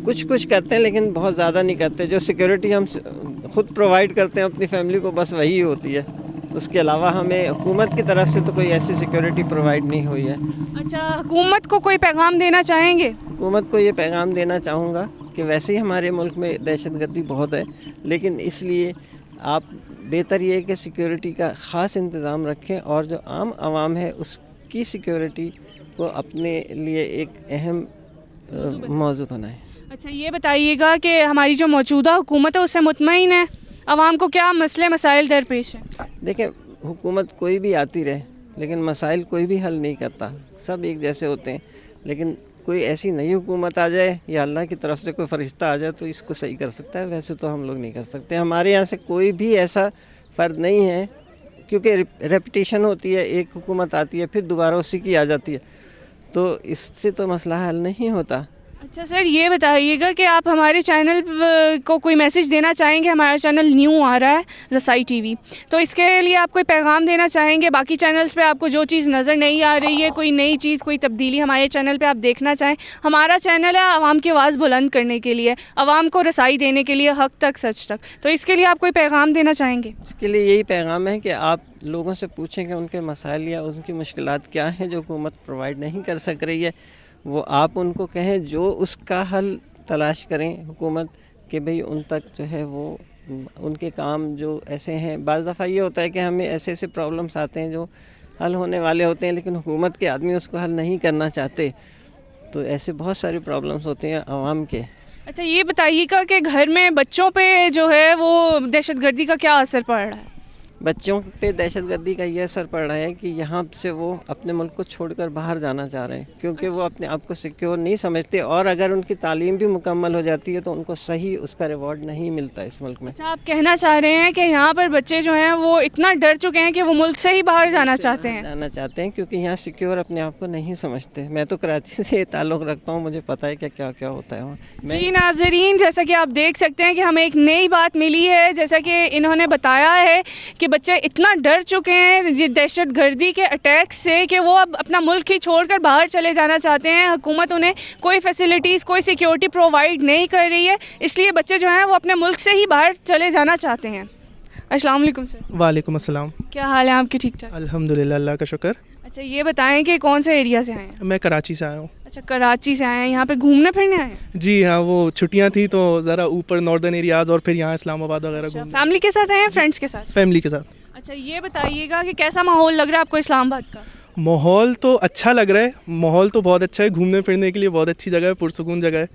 کچھ کرتے ہیں لیکن بہت زیادہ نہیں کرتے. جو سیکیورٹی ہم خود پرووائڈ کرتے ہیں اپنی فیملی کو, بس وہی ہوتی ہے. اس کے علاوہ ہمیں حکومت کی طرف سے تو کوئی ایسی سیکیورٹی پرووائڈ نہیں ہوئی ہے. اچھا, حکومت کو کوئی پیغام دینا چاہیں گے؟ حکومت کو یہ پیغام دینا چاہوں گا کہ ویسے ہی ہمارے ملک میں دہشت گردی بہت ہے, لیکن اس لیے آپ بہتر یہ ہے کہ سیکیورٹی کا خاص انتظام رکھیں اور جو عام عوام ہے اس کی سیکیورٹی کو اپنے لیے ایک اہم موضوع بنائیں. اچھا, یہ بتائیے گا کہ ہماری جو موجودہ حکومت ہے اس سے مطمئن ہے؟ عوام کو کیا مسئلے مسائل درپیش ہیں؟ دیکھیں, حکومت کوئی بھی آتی رہے لیکن مسائل کوئی بھی حل نہیں کرتا, سب ایک جیسے ہوتے ہیں. لیکن کوئی ایسی نئی حکومت آ جائے یا اللہ کی طرف سے کوئی فرشتہ آ جائے تو اس کو صحیح کر سکتا ہے, ویسے تو ہم لوگ نہیں کر سکتے. ہمارے یہاں سے کوئی بھی ایسا فرد نہیں ہے, کیونکہ ریپیٹیشن ہوتی ہے, ایک حکومت آتی ہے پھر دوبارہ اسی کی آ جاتی ہے, تو اس سے تو مسئلہ حل نہیں ہوتا. اچھا سر, یہ بتائیے گا کہ آپ ہمارے چینل کو کوئی میسیج دینا چاہیں گے؟ ہمارا چینل نیو آ رہا ہے رسائی ٹی وی, تو اس کے لیے آپ کوئی پیغام دینا چاہیں گے؟ باقی چینلز پہ آپ کو جو چیز نظر نہیں آ رہی ہے, کوئی نئی چیز, کوئی تبدیلی ہمارے چینل پہ آپ دیکھنا چاہیں. ہمارا چینل ہے عوام کی آواز بلند کرنے کے لیے, عوام کو رسائی دینے کے لیے, حق تک سچ تک, تو اس کے لیے آپ کوئی پیغام دینا چاہیں گے؟ اس کے لیے یہی پیغام ہے کہ آپ لوگوں سے پوچھیں کہ ان کے مسائل یا ان کی مشکلات کیا ہیں جو حکومت پرووائڈ نہیں کر سک رہی ہے. وہ آپ ان کو کہیں, جو اس کا حل تلاش کریں حکومت, کہ بھئی ان تک جو ہے وہ ان کے کام جو ایسے ہیں. بعض دفعہ یہ ہوتا ہے کہ ہمیں ایسے ایسے پرابلمس آتے ہیں جو حل ہونے والے ہوتے ہیں لیکن حکومت کے آدمی اس کو حل نہیں کرنا چاہتے, تو ایسے بہت سارے پرابلمس ہوتے ہیں عوام کے. اچھا, یہ بتائیے گا کہ گھر میں بچوں پہ جو ہے وہ دہشت گردی کا کیا اثر پڑ رہا ہے؟ بچوں پہ دہشت گردی کا یہ اثر پڑ رہا ہے کہ یہاں سے وہ اپنے ملک کو چھوڑ کر باہر جانا چاہ رہے ہیں, کیونکہ وہ اپنے آپ کو سیکیور نہیں سمجھتے, اور اگر ان کی تعلیم بھی مکمل ہو جاتی ہے تو ان کو صحیح اس کا ریوارڈ نہیں ملتا اس ملک میں. اچھا, آپ کہنا چاہ رہے ہیں کہ یہاں پر بچے جو ہیں وہ اتنا ڈر چکے ہیں کہ وہ ملک سے ہی باہر جانا چاہتے ہیں کیونکہ یہاں سیکیور اپنے آپ کو نہیں سمجھتے. میں تو کراچی سے تعلق رکھتا ہوں, مجھے پتہ ہے کہ کیا کیا ہوتا ہے وہاں. جی ناظرین, جیسا کہ آپ دیکھ سکتے ہیں کہ ہمیں ایک نئی بات ملی ہے, جیسا کہ انہوں نے بتایا ہے کہ بچے اتنا ڈر چکے ہیں یہ دہشت گردی کے اٹیک سے کہ وہ اب اپنا ملک ہی چھوڑ کر باہر چلے جانا چاہتے ہیں. حکومت انہیں کوئی فیسلٹیز, کوئی سیکیورٹی پرووائڈ نہیں کر رہی ہے, اس لیے بچے جو ہیں وہ اپنے ملک سے ہی باہر چلے جانا چاہتے ہیں. السلام علیکم سر. وعلیکم السلام. کیا حال ہے آپ کے؟ ٹھیک ٹھاک الحمدللہ, اللہ کا شکر. اچھا, یہ بتائیں کہ کون سے ایریا سے آئے ہیں؟ میں کراچی سے آیا ہوں. اچھا, کراچی سے آئے ہیں, یہاں پہ گھومنے پھرنے آئے ہیں؟ جی ہاں, وہ چھٹیاں تھیں تو ذرا اوپر ناردرن ایریاز اور پھر یہاں اسلام آباد وغیرہ گھومنے. فیملی کے ساتھ آئے ہیں فرینڈس کے ساتھ؟ فیملی کے ساتھ. اچھا, یہ بتائیے گا کہ کیسا ماحول لگ رہا ہے آپ کو اسلام آباد کا؟ ماحول تو اچھا لگ رہا ہے, ماحول تو بہت اچھا ہے, گھومنے پھرنے کے لیے بہت اچھی جگہ ہے, پرسکون جگہ ہے.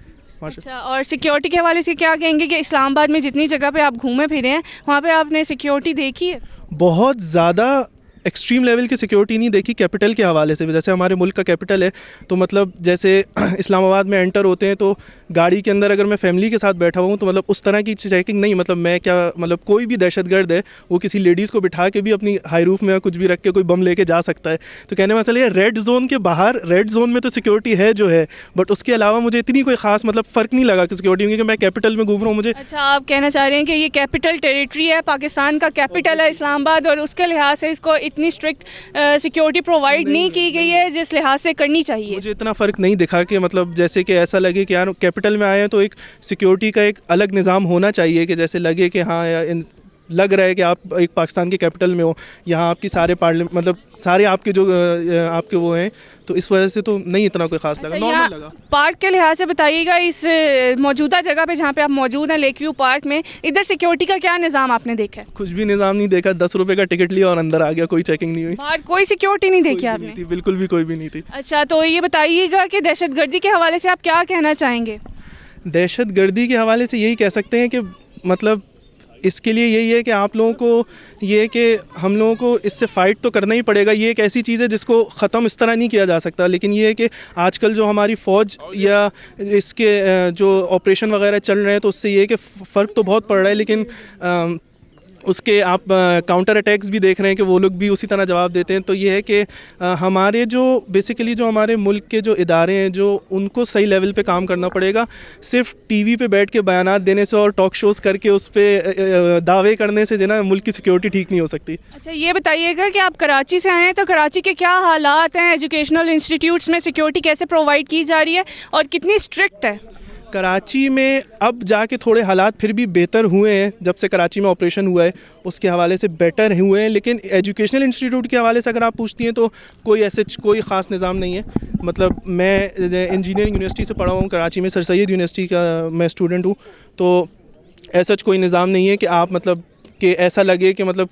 اچھا, اور سیکیورٹی کے حوالے سے کیا کہیں گے کہ اسلام آباد میں جتنی جگہ پہ آپ گھومے پھرے ہیں وہاں پہ آپ نے سیکیورٹی دیکھی ہے؟ بہت زیادہ ایکسٹریم لیول کی سیکیورٹی نہیں دیکھی کیپٹل کے حوالے سے بھی. جیسے ہمارے ملک کا کیپٹل ہے تو مطلب جیسے اسلام آباد میں انٹر ہوتے ہیں تو گاڑی کے اندر اگر میں فیملی کے ساتھ بیٹھا ہوں تو مطلب اس طرح کی چیکنگ نہیں. مطلب میں کیا مطلب کوئی بھی دہشت گرد ہے وہ کسی لیڈیز کو بٹھا کے بھی اپنی ہائی روف میں کچھ بھی رکھ کے کوئی بم لے کے جا سکتا ہے. تو کہنے مسئلہ یہ ریڈ زون کے باہر, ریڈ زون میں تو سیکیورٹی ہے جو ہے, بٹ اس کے علاوہ مجھے اتنی کوئی خاص مطلب فرق نہیں لگا کہ سیکیورٹی, کیونکہ میں کیپٹل میں گھوم رہا ہوں. مجھے اچھا, آپ کہنا چاہ رہے ہیں کہ یہ کیپٹل ٹیریٹری ہے, پاکستان کا کیپٹل ہے اسلام آباد, اور اس کے لحاظ سے اس کو اتنی اسٹرکٹ سیکیورٹی پرووائڈ نہیں کی گئی ہے جس لحاظ سے کرنی چاہیے. مجھے اتنا فرق نہیں دکھا کہ مطلب جیسے کہ ایسا لگے کہ یار کیپٹل میں آئے ہیں تو ایک سیکیورٹی کا ایک الگ نظام ہونا چاہیے, کہ جیسے لگے کہ ہاں لگ رہا ہے کہ آپ ایک پاکستان کے کیپٹل میں ہو, یہاں آپ کی سارے پارلیمنٹ مطلب سارے آپ کے جو آپ کے وہ ہیں, تو اس وجہ سے تو نہیں اتنا کوئی خاص لگا, نارمل لگا. پارک کے لحاظ سے بتائیے گا, اس موجودہ جگہ پہ جہاں پہ آپ موجود ہیں لیک ویو پارک میں, ادھر سیکیورٹی کا کیا نظام آپ نے دیکھا ہے؟ کچھ بھی نظام نہیں دیکھا, 10 روپے کا ٹکٹ لیا اور اندر آ گیا, کوئی چیکنگ نہیں ہوئی. باہر کوئی سیکیورٹی نہیں دیکھی آپ نے؟ بالکل بھی کوئی بھی نہیں تھی. اچھا, تو یہ بتائیے گا کہ دہشت گردی کے حوالے سے آپ کیا کہنا چاہیں گے؟ دہشت گردی کے حوالے سے یہی کہہ سکتے ہیں کہ مطلب اس کے لیے یہی ہے کہ آپ لوگوں کو یہ کہ ہم لوگوں کو اس سے فائٹ تو کرنا ہی پڑے گا. یہ ایک ایسی چیز ہے جس کو ختم اس طرح نہیں کیا جا سکتا, لیکن یہ ہے کہ آج کل جو ہماری فوج یا اس کے جو آپریشن وغیرہ چل رہے ہیں تو اس سے یہ ہے کہ فرق تو بہت پڑ رہا ہے, لیکن اس کے آپ کاؤنٹر اٹیکس بھی دیکھ رہے ہیں کہ وہ لوگ بھی اسی طرح جواب دیتے ہیں. تو یہ ہے کہ ہمارے جو بیسیکلی جو ہمارے ملک کے جو ادارے ہیں جو ان کو صحیح لیول پہ کام کرنا پڑے گا. صرف ٹی وی پہ بیٹھ کے بیانات دینے سے اور ٹاک شوز کر کے اس پہ دعوے کرنے سے جو نا ملک کی سیکیورٹی ٹھیک نہیں ہو سکتی. اچھا, یہ بتائیے گا کہ آپ کراچی سے آئے ہیں, تو کراچی کے کیا حالات ہیں, ایجوکیشنل انسٹیٹیوٹس میں سیکیورٹی کیسے پرووائڈ کی جا رہی ہے اور کتنی اسٹرکٹ ہے؟ کراچی میں اب جا کے تھوڑے حالات پھر بھی بہتر ہوئے ہیں, جب سے کراچی میں آپریشن ہوا ہے اس کے حوالے سے بیٹر ہوئے ہیں, لیکن ایجوکیشنل انسٹیٹیوٹ کے حوالے سے اگر آپ پوچھتی ہیں تو کوئی ایسے کوئی خاص نظام نہیں ہے. مطلب میں انجینئرنگ یونیورسٹی سے پڑھا ہوں کراچی میں, سر سید یونیورسٹی کا میں اسٹوڈنٹ ہوں, تو ایسا کوئی نظام نہیں ہے کہ آپ مطلب کہ ایسا لگے کہ مطلب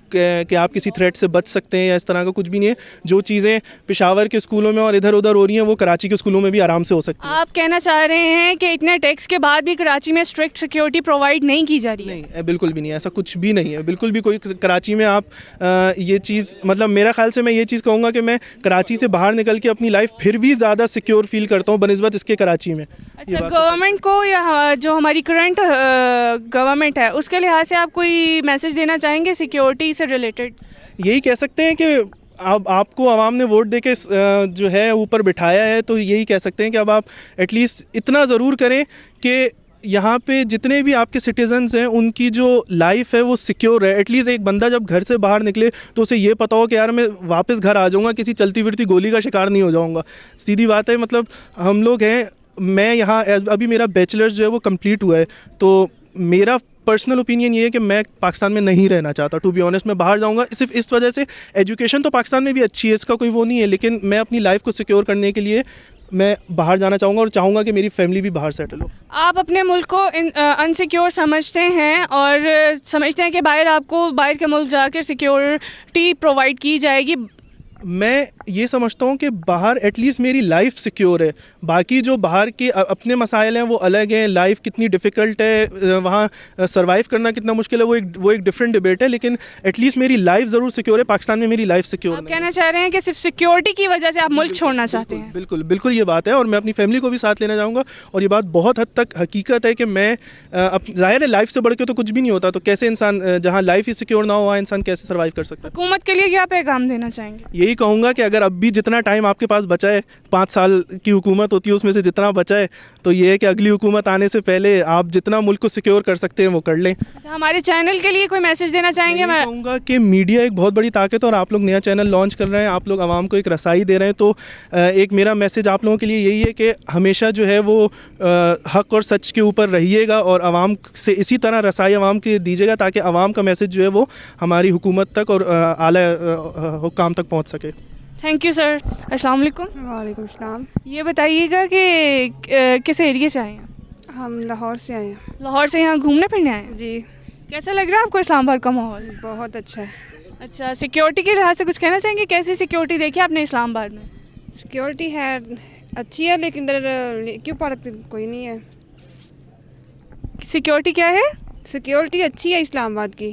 کہ آپ کسی تھریٹ سے بچ سکتے ہیں یا اس طرح کا کچھ بھی نہیں ہے. جو چیزیں پشاور کے اسکولوں میں اور ادھر ادھر ہو رہی ہیں وہ کراچی کے اسکولوں میں بھی آرام سے ہو سکتی ہیں. آپ کہنا چاہ رہے ہیں کہ اتنے ٹیکس کے بعد بھی کراچی میں اسٹرکٹ سیکیورٹی پرووائڈ نہیں کی جا رہی ہے؟ نہیں, بالکل بھی نہیں, ایسا کچھ بھی نہیں ہے, بالکل بھی کوئی. کراچی میں آپ یہ چیز مطلب میرا خیال سے میں یہ چیز کہوں گا کہ میں کراچی سے باہر نکل کے اپنی لائف پھر بھی زیادہ سیکیور فیل کرتا ہوں بنسبت اس کے کراچی میں. اچھا, گورنمنٹ کو یا جو ہماری کرنٹ گورنمنٹ ہے اس کے لحاظ سے آپ کوئی میسج دینا چاہیں گے سیکیورٹی سے ریلیٹڈ؟ یہی کہہ سکتے ہیں کہ اب آپ کو عوام نے ووٹ دے کے جو ہے اوپر بٹھایا ہے, تو یہی کہہ سکتے ہیں کہ اب آپ ایٹ لیسٹ اتنا ضرور کریں کہ یہاں پہ جتنے بھی آپ کے سٹیزنز ہیں ان کی جو لائف ہے وہ سیکیور ہے. ایٹ لیسٹ ایک بندہ جب گھر سے باہر نکلے تو اسے یہ پتا ہو کہ یار میں واپس گھر آ جاؤں گا, کسی چلتی پھرتی گولی کا شکار نہیں ہو جاؤں گا. سیدھی بات ہے, مطلب ہم لوگ ہیں, میں یہاں ابھی میرا بیچلرز جو ہے وہ کمپلیٹ ہوا ہے, تو میرا پرسنل اوپینین یہ ہے کہ میں پاکستان میں نہیں رہنا چاہتا, ٹو بی آنیسٹ. میں باہر جاؤں گا صرف اس وجہ سے, ایجوکیشن تو پاکستان میں بھی اچھی ہے, اس کا کوئی وہ نہیں ہے, لیکن میں اپنی لائف کو سیکیور کرنے کے لیے میں باہر جانا چاہوں گا اور چاہوں گا کہ میری فیملی بھی باہر سیٹل ہو. آپ اپنے ملک کو انسیکیور سمجھتے ہیں اور سمجھتے ہیں کہ باہر آپ کو باہر کے ملک جا کے سیکیورٹی پرووائڈ کی جائے گی؟ میں یہ سمجھتا ہوں کہ باہر ایٹ لیسٹ میری لائف سیکیور ہے. باقی جو باہر کے اپنے مسائل ہیں وہ الگ ہیں, لائف کتنی ڈیفیکلٹ ہے, وہاں سروائیو کرنا کتنا مشکل ہے, وہ ایک ڈفرینٹ ڈبیٹ ہے, لیکن ایٹ لیسٹ میری لائف ضرور سیکیور ہے. پاکستان میں میری لائف سیکیور نہیں. آپ کہنا چاہ رہے ہیں کہ صرف سیکیورٹی کی وجہ سے آپ ملک چھوڑنا چاہتے ہیں؟ بالکل بالکل یہ بات ہے, اور میں اپنی فیملی کو بھی ساتھ لینا چاہوں گا, اور یہ بات بہت حد تک حقیقت ہے کہ میں ظاہر ہے لائف سے بڑھ کے تو کچھ بھی نہیں ہوتا, تو کیسے انسان جہاں لائف ہی سیکیور نہ ہو وہاں انسان کیسے سروائیو کر سکتا ہے. حکومت کے لیے کیا پیغام دینا چاہیں گے؟ یہی کہوں گا کہ اگر اب بھی جتنا ٹائم آپ کے پاس بچا ہے, 5 سال کی حکومت ہوتی ہے اس میں سے جتنا بچا ہے, تو یہ ہے کہ اگلی حکومت آنے سے پہلے آپ جتنا ملک کو سیکیور کر سکتے ہیں وہ کر لیں. اچھا, ہمارے چینل کے لیے کوئی میسج دینا چاہیں گے؟ میں کہوں گا کہ میڈیا ایک بہت بڑی طاقت ہے, اور آپ لوگ نیا چینل لانچ کر رہے ہیں, آپ لوگ عوام کو ایک رسائی دے رہے ہیں, تو ایک میرا میسج آپ لوگوں کے لیے یہی ہے کہ ہمیشہ جو ہے وہ حق اور سچ کے اوپر رہیے گا, اور عوام سے اسی طرح رسائی عوام کے دیجیے گا تاکہ عوام کا میسج جو ہے وہ ہماری حکومت تک اور اعلیٰ حکام تک پہنچ سکے. Thank you sir. السلام علیکم. وعلیکم السلام. یہ بتائیے گا کہ کس ایریے سے آئے ہیں؟ ہم لاہور سے آئے ہیں. لاہور سے یہاں گھومنے پھرنے آئے ہیں؟ جی. کیسا لگ رہا ہے آپ کو اسلام آباد کا ماحول؟ بہت اچھا ہے. اچھا, سیکیورٹی کے لحاظ سے کچھ کہنا چاہیں گے؟ کیسی سیکیورٹی دیکھی آپ نے اسلام آباد میں؟ سیکیورٹی ہے, اچھی ہے, لیکن ادھر کیوں پارک کوئی نہیں ہے. سیکیورٹی کیا ہے؟ سیکیورٹی اچھی ہے اسلام آباد کی.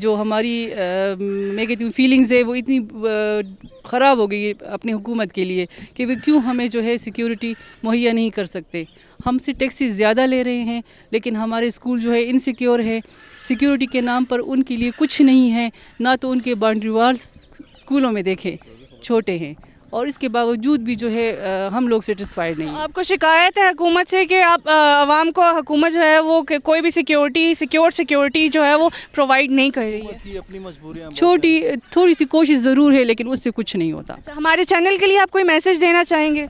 جو ہماری میں کہتی ہوں فیلنگز ہے وہ اتنی خراب ہو گئی اپنی حکومت کے لیے کہ وہ کیوں ہمیں جو ہے سیکیورٹی مہیا نہیں کر سکتے. ہم سے ٹیکسیز زیادہ لے رہے ہیں لیکن ہمارے اسکول جو ہے انسیکیور ہے. سیکیورٹی کے نام پر ان کے لیے کچھ نہیں ہے, نہ تو ان کے باؤنڈری والز اسکولوں میں دیکھیں چھوٹے ہیں, اور اس کے باوجود بھی جو ہے ہم لوگ سیٹسفائیڈ نہیں ہیں. آپ کو شکایت ہے حکومت سے کہ آپ عوام کو حکومت جو ہے وہ کوئی بھی سیکیورٹی جو ہے وہ پرووائڈ نہیں کر رہی ہے؟ چھوٹی تھوڑی سی کوشش ضرور ہے لیکن اس سے کچھ نہیں ہوتا. ہمارے چینل کے لیے آپ کوئی میسج دینا چاہیں گے؟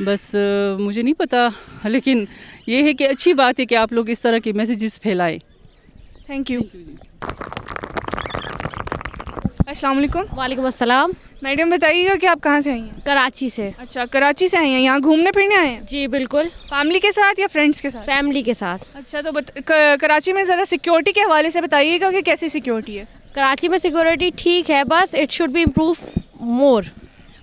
بس مجھے نہیں پتا, لیکن یہ ہے کہ اچھی بات ہے کہ آپ لوگ اس طرح کے میسیجز پھیلائیں. Thank you. السلام علیکم. وعلیکم السلام. میڈم بتائیے گا کہ آپ کہاں سے آئی ہیں؟ کراچی سے. اچھا, کراچی سے آئی ہیں, یہاں گھومنے پھرنے آئے ہیں؟ جی بالکل. فیملی کے ساتھ یا فرینڈس کے ساتھ؟ فیملی کے ساتھ. اچھا, تو کراچی میں ذرا سیکیورٹی کے حوالے سے بتائیے گا کہ کیسی سیکیورٹی ہے؟ کراچی میں سیکورٹی ٹھیک ہے, بس it should be improve more.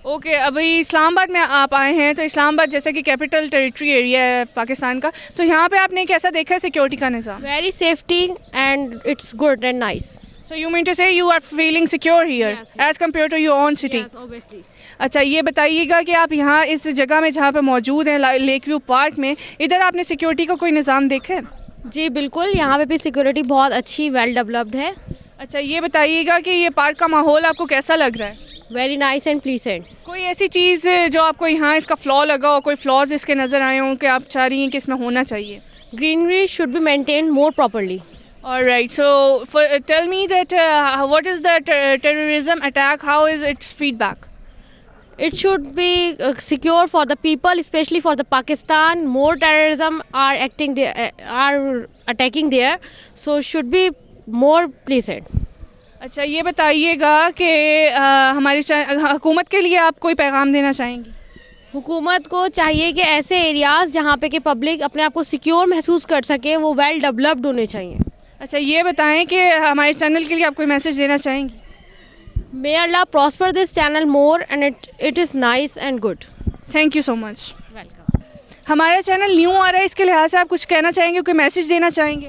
Okay, ابھی اسلام آباد میں آپ آئے ہیں, تو اسلام آباد جیسے کہ کیپٹل ٹیریٹری ایریا ہے پاکستان کا, تو یہاں پہ آپ نے کیسا دیکھا ہے سیکیورٹی کا نظام؟ Very safety and it's good and nice. So you mean to say you are feeling secure here as compared to your own city? Yes, obviously. اچھا, یہ بتائیے گا کہ آپ یہاں اس جگہ میں جہاں پہ موجود ہیں لیک ویو پارک میں, ادھر آپ نے سیکیورٹی کا کوئی نظام دیکھا ہے؟ جی بالکل, یہاں پہ بھی سیکورٹی بہت اچھی ویل ڈیولپڈ ہے. اچھا, یہ بتائیے گا کہ یہ پارک کا ماحول آپ کو کیسا لگ رہا ہے؟ Very nice and pleasant. کوئی ایسی چیز جو آپ کو یہاں اس کا فلا لگا ہو, کوئی فلاز اس کے نظر آئے ہوں کہ آپ چاہ رہی ہیں کہ اس میں ہونا چاہیے؟ Greenery should be maintain more properly. Alright, so tell me that what is the terrorism attack? How is its feedback? It should be secure for the people, especially for the Pakistan. More terrorism are attacking there, so should be more pleasant. اچھا, یہ بتائیے گا کہ ہماری حکومت کے لیے آپ کوئی پیغام دینا چاہیں گی؟ حکومت کو چاہیے کہ ایسے ایریاز جہاں پہ کہ پبلک اپنے آپ کو سیکیور محسوس کر سکے وہ ویل ڈیولپڈ ہونے چاہیے. اچھا, یہ بتائیں کہ ہمارے چینل کے لیے آپ کوئی میسج دینا چاہیں گی؟ May Allah prosper this channel more and it is nice and good. Thank you so much. Welcome. ہمارا چینل نیو آ رہا ہے, اس کے لحاظ سے آپ کچھ کہنا چاہیں گے, کوئی میسج دینا چاہیں گے؟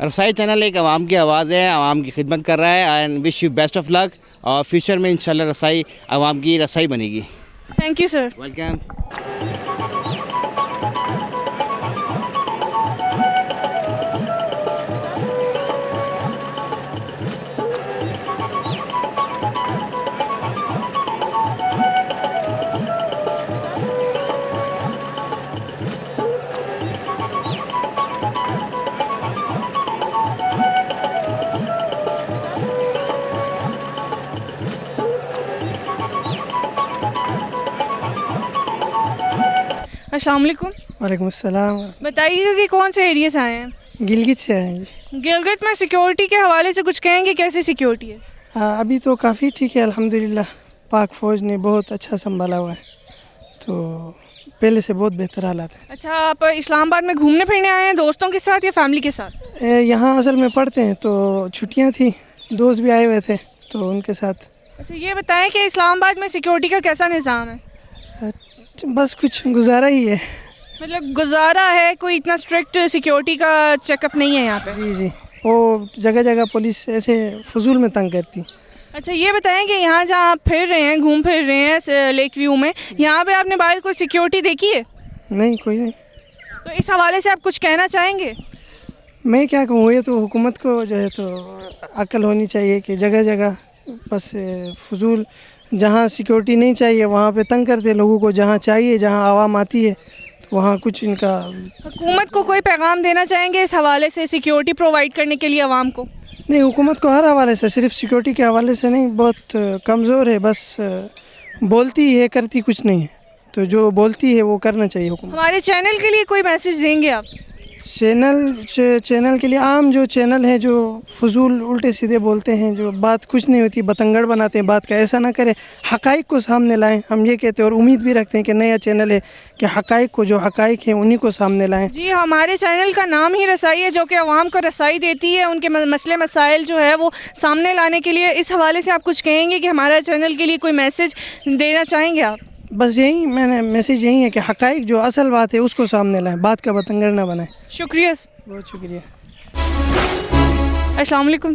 رسائی چینل ایک عوام کی آواز ہے, عوام کی خدمت کر رہا ہے, and wish you best of luck, اور فیوچر میں انشاءاللہ رسائی عوام کی رسائی بنے گی. Thank you sir. ویلکم. السلام علیکم. وعلیکم السلام. بتائیے گا کہ کون سے ایریا سے آئے ہیں؟ گلگت سے آئے ہیں جی. گلگت میں سیکیورٹی کے حوالے سے کچھ کہیں گے, کیسی سیکیورٹی ہے؟ ابھی تو کافی ٹھیک ہے الحمدللہ, پاک فوج نے بہت اچھا سنبھالا ہوا ہے, تو پہلے سے بہت بہتر حالات ہیں. اچھا, آپ اسلام آباد میں گھومنے پھرنے آئے ہیں دوستوں کے ساتھ یا فیملی کے ساتھ؟ یہاں اصل میں پڑھتے ہیں تو چھٹیاں تھیں, دوست بھی آئے ہوئے تھے تو ان کے ساتھ. اچھا, یہ بتائیں کہ اسلام آباد میں سیکیورٹی کا کیسا نظام ہے؟ بس کچھ گزارا ہی ہے. مطلب گزارا ہے, کوئی اتنا اسٹرکٹ سیکیورٹی کا چیک اپ نہیں ہے یہاں پہ؟ جی جی, وہ جگہ جگہ پولیس ایسے فضول میں تنگ کرتی. اچھا, یہ بتائیں کہ یہاں جہاں آپ پھر رہے ہیں, گھوم پھر رہے ہیں لیک ویو میں, یہاں پہ آپ نے باہر کوئی سیکیورٹی دیکھی ہے؟ نہیں, کوئی نہیں. تو اس حوالے سے آپ کچھ کہنا چاہیں گے؟ میں کیا کہوں, یہ تو حکومت کو جو ہے تو عقل ہونی چاہیے کہ جگہ جگہ بس فضول جہاں سیکیورٹی نہیں چاہیے وہاں پہ تنگ کرتے لوگوں کو, جہاں چاہیے جہاں عوام آتی ہے تو وہاں کچھ ان کا. حکومت کو کوئی پیغام دینا چاہیں گے اس حوالے سے سیکیورٹی پرووائڈ کرنے کے لیے عوام کو؟ نہیں, حکومت کو ہر حوالے سے, صرف سیکیورٹی کے حوالے سے نہیں, بہت کمزور ہے, بس بولتی ہے کرتی کچھ نہیں ہے, تو جو بولتی ہے وہ کرنا چاہیے حکومت. ہمارے چینل کے لیے کوئی میسج دیں گے آپ؟ چینل کے لیے عام جو چینل ہے جو فضول الٹے سیدھے بولتے ہیں, جو بات کچھ نہیں ہوتی, بتنگڑ بناتے ہیں بات کا, ایسا نہ کریں, حقائق کو سامنے لائیں. ہم یہ کہتے ہیں اور امید بھی رکھتے ہیں کہ نیا چینل ہے کہ حقائق کو, جو حقائق ہیں انہی کو سامنے لائیں. جی, ہمارے چینل کا نام ہی رسائی ہے, جو کہ عوام کو رسائی دیتی ہے, ان کے مسئلے مسائل جو ہے وہ سامنے لانے کے لیے. اس حوالے سے آپ کچھ کہیں گے کہ ہمارے چینل کے لیے کوئی میسج دینا چاہیں گے آپ؟ بس یہی میں نے میسج یہی ہے کہ حقائق جو اصل بات ہے اس کو سامنے لائیں, بات کا بتنگڑ نہ بنائیں. شکریہ. بہت شکریہ. السلام علیکم.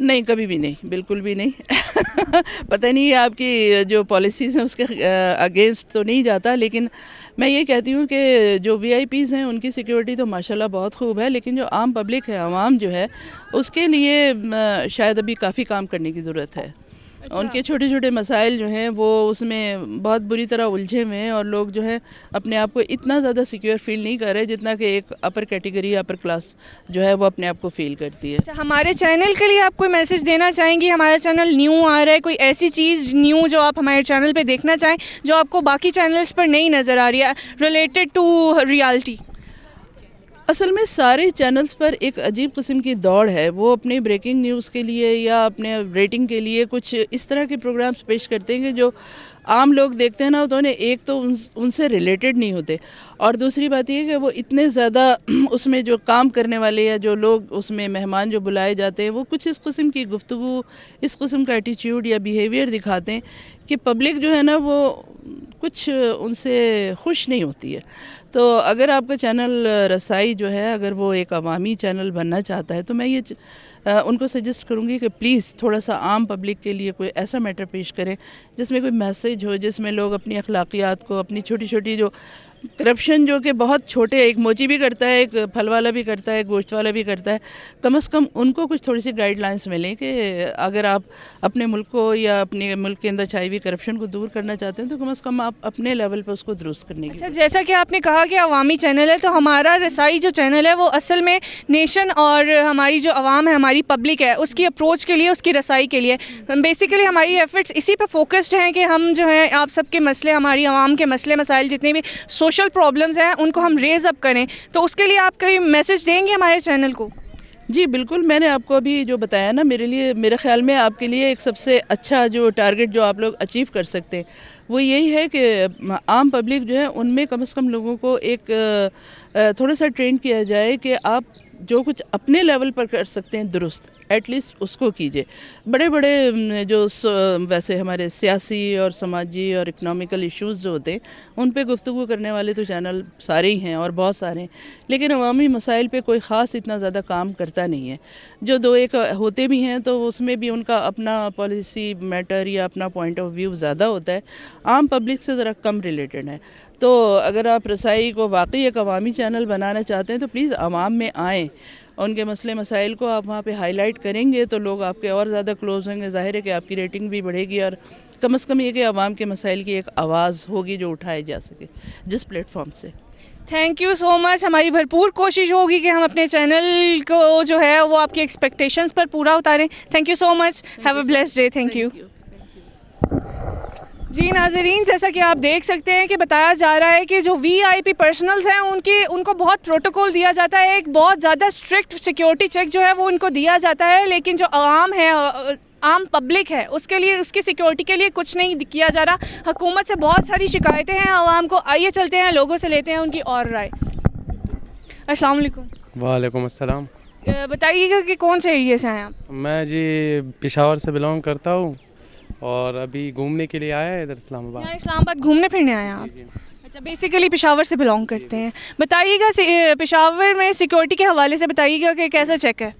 نہیں کبھی بھی نہیں, بالکل بھی نہیں. پتہ نہیں آپ کی جو پالیسیز ہیں اس کے اگینسٹ تو نہیں جاتا, لیکن میں یہ کہتی ہوں کہ جو وی آئی پیز ہیں ان کی سیکیورٹی تو ماشاءاللہ بہت خوب ہے, لیکن جو عام پبلک ہے, عوام جو ہے, اس کے لیے شاید ابھی کافی کام کرنے کی ضرورت ہے. ان کے چھوٹے چھوٹے مسائل جو ہیں وہ اس میں بہت بری طرح الجھے ہوئے ہیں, اور لوگ جو ہے اپنے آپ کو اتنا زیادہ سیکیور فیل نہیں کر رہے جتنا کہ ایک اپر کیٹیگری, اپر کلاس جو ہے وہ اپنے آپ کو فیل کرتی ہے. اچھا, ہمارے چینل کے لیے آپ کوئی میسج دینا چاہیں گی؟ ہمارا چینل نیو آ رہا ہے, کوئی ایسی چیز نیو جو آپ ہمارے چینل پہ دیکھنا چاہیں جو آپ کو باقی چینلز پر نہیں نظر آ رہی ہے ریلیٹڈ ٹو ریالٹی؟ اصل میں سارے چینلز پر ایک عجیب قسم کی دوڑ ہے, وہ اپنے بریکنگ نیوز کے لیے یا اپنے ریٹنگ کے لیے کچھ اس طرح کے پروگرامز پیش کرتے ہیں کہ جو عام لوگ دیکھتے ہیں نا, تو انہیں ایک تو ان سے ریلیٹڈ نہیں ہوتے, اور دوسری بات یہ کہ وہ اتنے زیادہ اس میں جو کام کرنے والے یا جو لوگ اس میں مہمان جو بلائے جاتے ہیں وہ کچھ اس قسم کی گفتگو, اس قسم کا ایٹیچیوڈ یا بیہیویئر دکھاتے ہیں کہ پبلک جو ہے نا وہ کچھ ان سے خوش نہیں ہوتی ہے. تو اگر آپ کا چینل رسائی جو ہے اگر وہ ایک عوامی چینل بننا چاہتا ہے تو میں یہ ان کو سجیسٹ کروں گی کہ پلیز تھوڑا سا عام پبلک کے لیے کوئی ایسا میٹر پیش کریں جس میں کوئی میسیج ہو, جس میں لوگ اپنی اخلاقیات کو, اپنی چھوٹی چھوٹی جو کرپشن جو کہ بہت چھوٹے, ایک موچی بھی کرتا ہے, ایک پھل والا بھی کرتا ہے, گوشت والا بھی کرتا ہے, کم از کم ان کو کچھ تھوڑی سی گائیڈ لائنس ملیں کہ اگر آپ اپنے ملک کو یا اپنے ملک کے اندر چھائی ہوئی کرپشن کو دور کرنا چاہتے ہیں تو کم از کم آپ اپنے لیول پہ اس کو درست کرنے کی. اچھا, جیسا کہ آپ نے کہا کہ عوامی چینل ہے, تو ہمارا رسائی جو چینل ہے وہ اصل میں نیشن اور ہماری جو عوام ہے, ہماری پبلک ہے, اس کی اپروچ کے لیے, اس کی رسائی کے لیے بیسیکلی ہماری ایفرٹس اسی پہ فوکسڈ ہیں کہ ہم جو ہے آپ سب کے مسئلے, ہماری عوام کے مسئلے مسائل جتنے بھی سوشل پرابلمز ہیں ان کو ہم ریز اپ کریں. تو اس کے لیے آپ کوئی میسج دیں گے ہمارے چینل کو؟ جی بالکل, میں نے آپ کو ابھی جو بتایا نا, میرے خیال میں آپ کے لیے ایک سب سے اچھا جو ٹارگٹ جو آپ لوگ اچیو کر سکتے ہیں وہ یہی ہے کہ عام پبلک جو ہے ان میں کم از کم لوگوں کو ایک تھوڑا سا ٹرین کیا جائے کہ آپ جو کچھ اپنے لیول پر کر سکتے ہیں درست, ایٹ لیسٹ اس کو کیجئے. بڑے بڑے جو ویسے ہمارے سیاسی اور سماجی اور اکنامیکل ایشوز جو ہوتے ہیں ان پہ گفتگو کرنے والے تو چینل سارے ہی ہیں اور بہت سارے ہیں, لیکن عوامی مسائل پہ کوئی خاص اتنا زیادہ کام کرتا نہیں ہے. جو دو ایک ہوتے بھی ہیں تو اس میں بھی ان کا اپنا پالیسی میٹر یا اپنا پوائنٹ آف ویو زیادہ ہوتا ہے, عام پبلک سے ذرا کم ریلیٹڈ ہے. تو اگر آپ رسائی کو واقعی ایک عوامی چینل بنانا چاہتے ہیں تو پلیز عوام میں آئیں, ان کے مسئلے مسائل کو آپ وہاں پہ ہائی لائٹ کریں گے تو لوگ آپ کے اور زیادہ کلوز ہوں گے. ظاہر ہے کہ آپ کی ریٹنگ بھی بڑھے گی, اور کم از کم یہ کہ عوام کے مسائل کی ایک آواز ہوگی جو اٹھائے جا سکے جس پلیٹ فارم سے. تھینک یو سو مچ. ہماری بھرپور کوشش ہوگی کہ ہم اپنے چینل کو جو ہے وہ آپ کی ایکسپیکٹیشنز پر پورا اتاریں. Thank you so much. Have a blessed day. Thank you. جی ناظرین, جیسا کہ آپ دیکھ سکتے ہیں کہ بتایا جا رہا ہے کہ جو وی آئی پی پرسنلز ہیں ان کو بہت پروٹوکول دیا جاتا ہے, ایک بہت زیادہ اسٹرکٹ سیکیورٹی چیک جو ہے وہ ان کو دیا جاتا ہے, لیکن جو عوام ہے, عام پبلک ہے, اس کے لیے, اس کی سیکیورٹی کے لیے کچھ نہیں کیا جا رہا. حکومت سے بہت ساری شکایتیں ہیں عوام کو. آئیے چلتے ہیں, لوگوں سے لیتے ہیں ان کی اور رائے. السلام علیکم. وعلیکم السلام. بتائیے گا کہ کون سے ایریے سے ہیں آپ؟ میں جی پشاور سے بلانگ کرتا ہوں اور ابھی گھومنے کے لیے آیا ہے ادھر اسلام آباد. یہاں اسلام آباد گھومنے پھرنے آئے ہیں آپ؟ اچھا, بیسیکلی پشاور سے بلانگ کرتے ہیں. بتائیے گا پشاور میں سیکیورٹی کے حوالے سے بتائیے گا کہ کیسا چیک ہے؟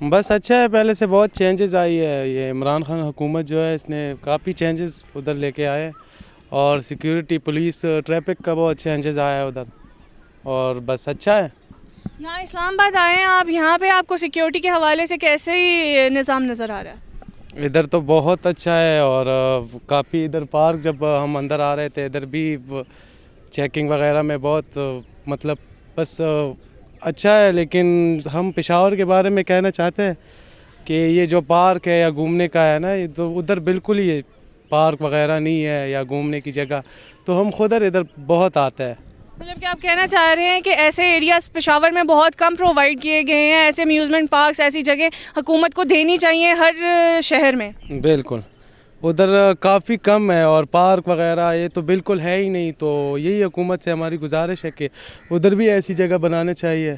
بس اچھا ہے, پہلے سے بہت چینجز آئی ہے. یہ عمران خان حکومت جو ہے اس نے کافی چینجز ادھر لے کے آئے, اور سیکیورٹی, پولیس, ٹریفک کا بہت چینجز آیا ہے ادھر, اور بس اچھا ہے. یہاں اسلام آباد آئے ہیں آپ, یہاں پہ آپ کو سیکیورٹی کے حوالے سے کیسے ہی نظام نظر آ رہا ہے؟ ادھر تو بہت اچھا ہے, اور کافی ادھر پارک جب ہم اندر آ رہے تھے ادھر بھی چیکنگ وغیرہ میں بہت مطلب بس اچھا ہے. لیکن ہم پشاور کے بارے میں کہنا چاہتے ہیں کہ یہ جو پارک ہے یا گھومنے کا ہے نا, یہ تو ادھر بالکل ہی پارک وغیرہ نہیں ہے یا گھومنے کی جگہ, تو ہم خود ادھر بہت آتا ہے. مطلب کہ آپ کہنا چاہ رہے ہیں کہ ایسے ایریاز پشاور میں بہت کم پرووائڈ کیے گئے ہیں, ایسے امیوزمنٹ پارکس, ایسی جگہ حکومت کو دینی چاہیے ہر شہر میں. بالکل, ادھر کافی کم ہے, اور پارک وغیرہ یہ تو بالکل ہے ہی نہیں. تو یہی حکومت سے ہماری گزارش ہے کہ ادھر بھی ایسی جگہ بنانا چاہیے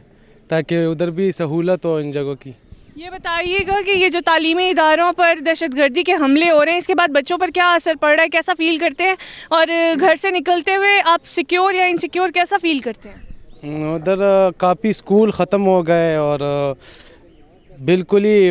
تاکہ ادھر بھی سہولت ہو ان جگہوں کی. یہ بتائیے گا کہ یہ جو تعلیمی اداروں پر دہشت گردی کے حملے ہو رہے ہیں, اس کے بعد بچوں پر کیا اثر پڑ رہا ہے, کیسا فیل کرتے ہیں, اور گھر سے نکلتے ہوئے آپ سیکیور یا انسیکیور کیسا فیل کرتے ہیں؟ ادھر کافی اسکول ختم ہو گئے, اور بالکل ہی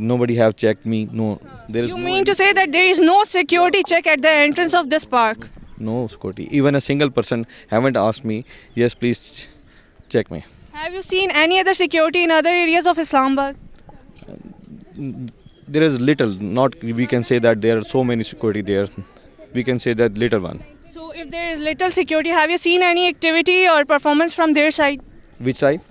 nobody have checked me. No, there is you mean to say that there is no security check at the entrance of this park? No security, even a single person haven't asked me yes please check me. Have you seen any other security in other areas of Islamabad? There is little, not we can say that there are so many security there, we can say that little one. So if there is little security, have you seen any activity or performance from their side? Which side?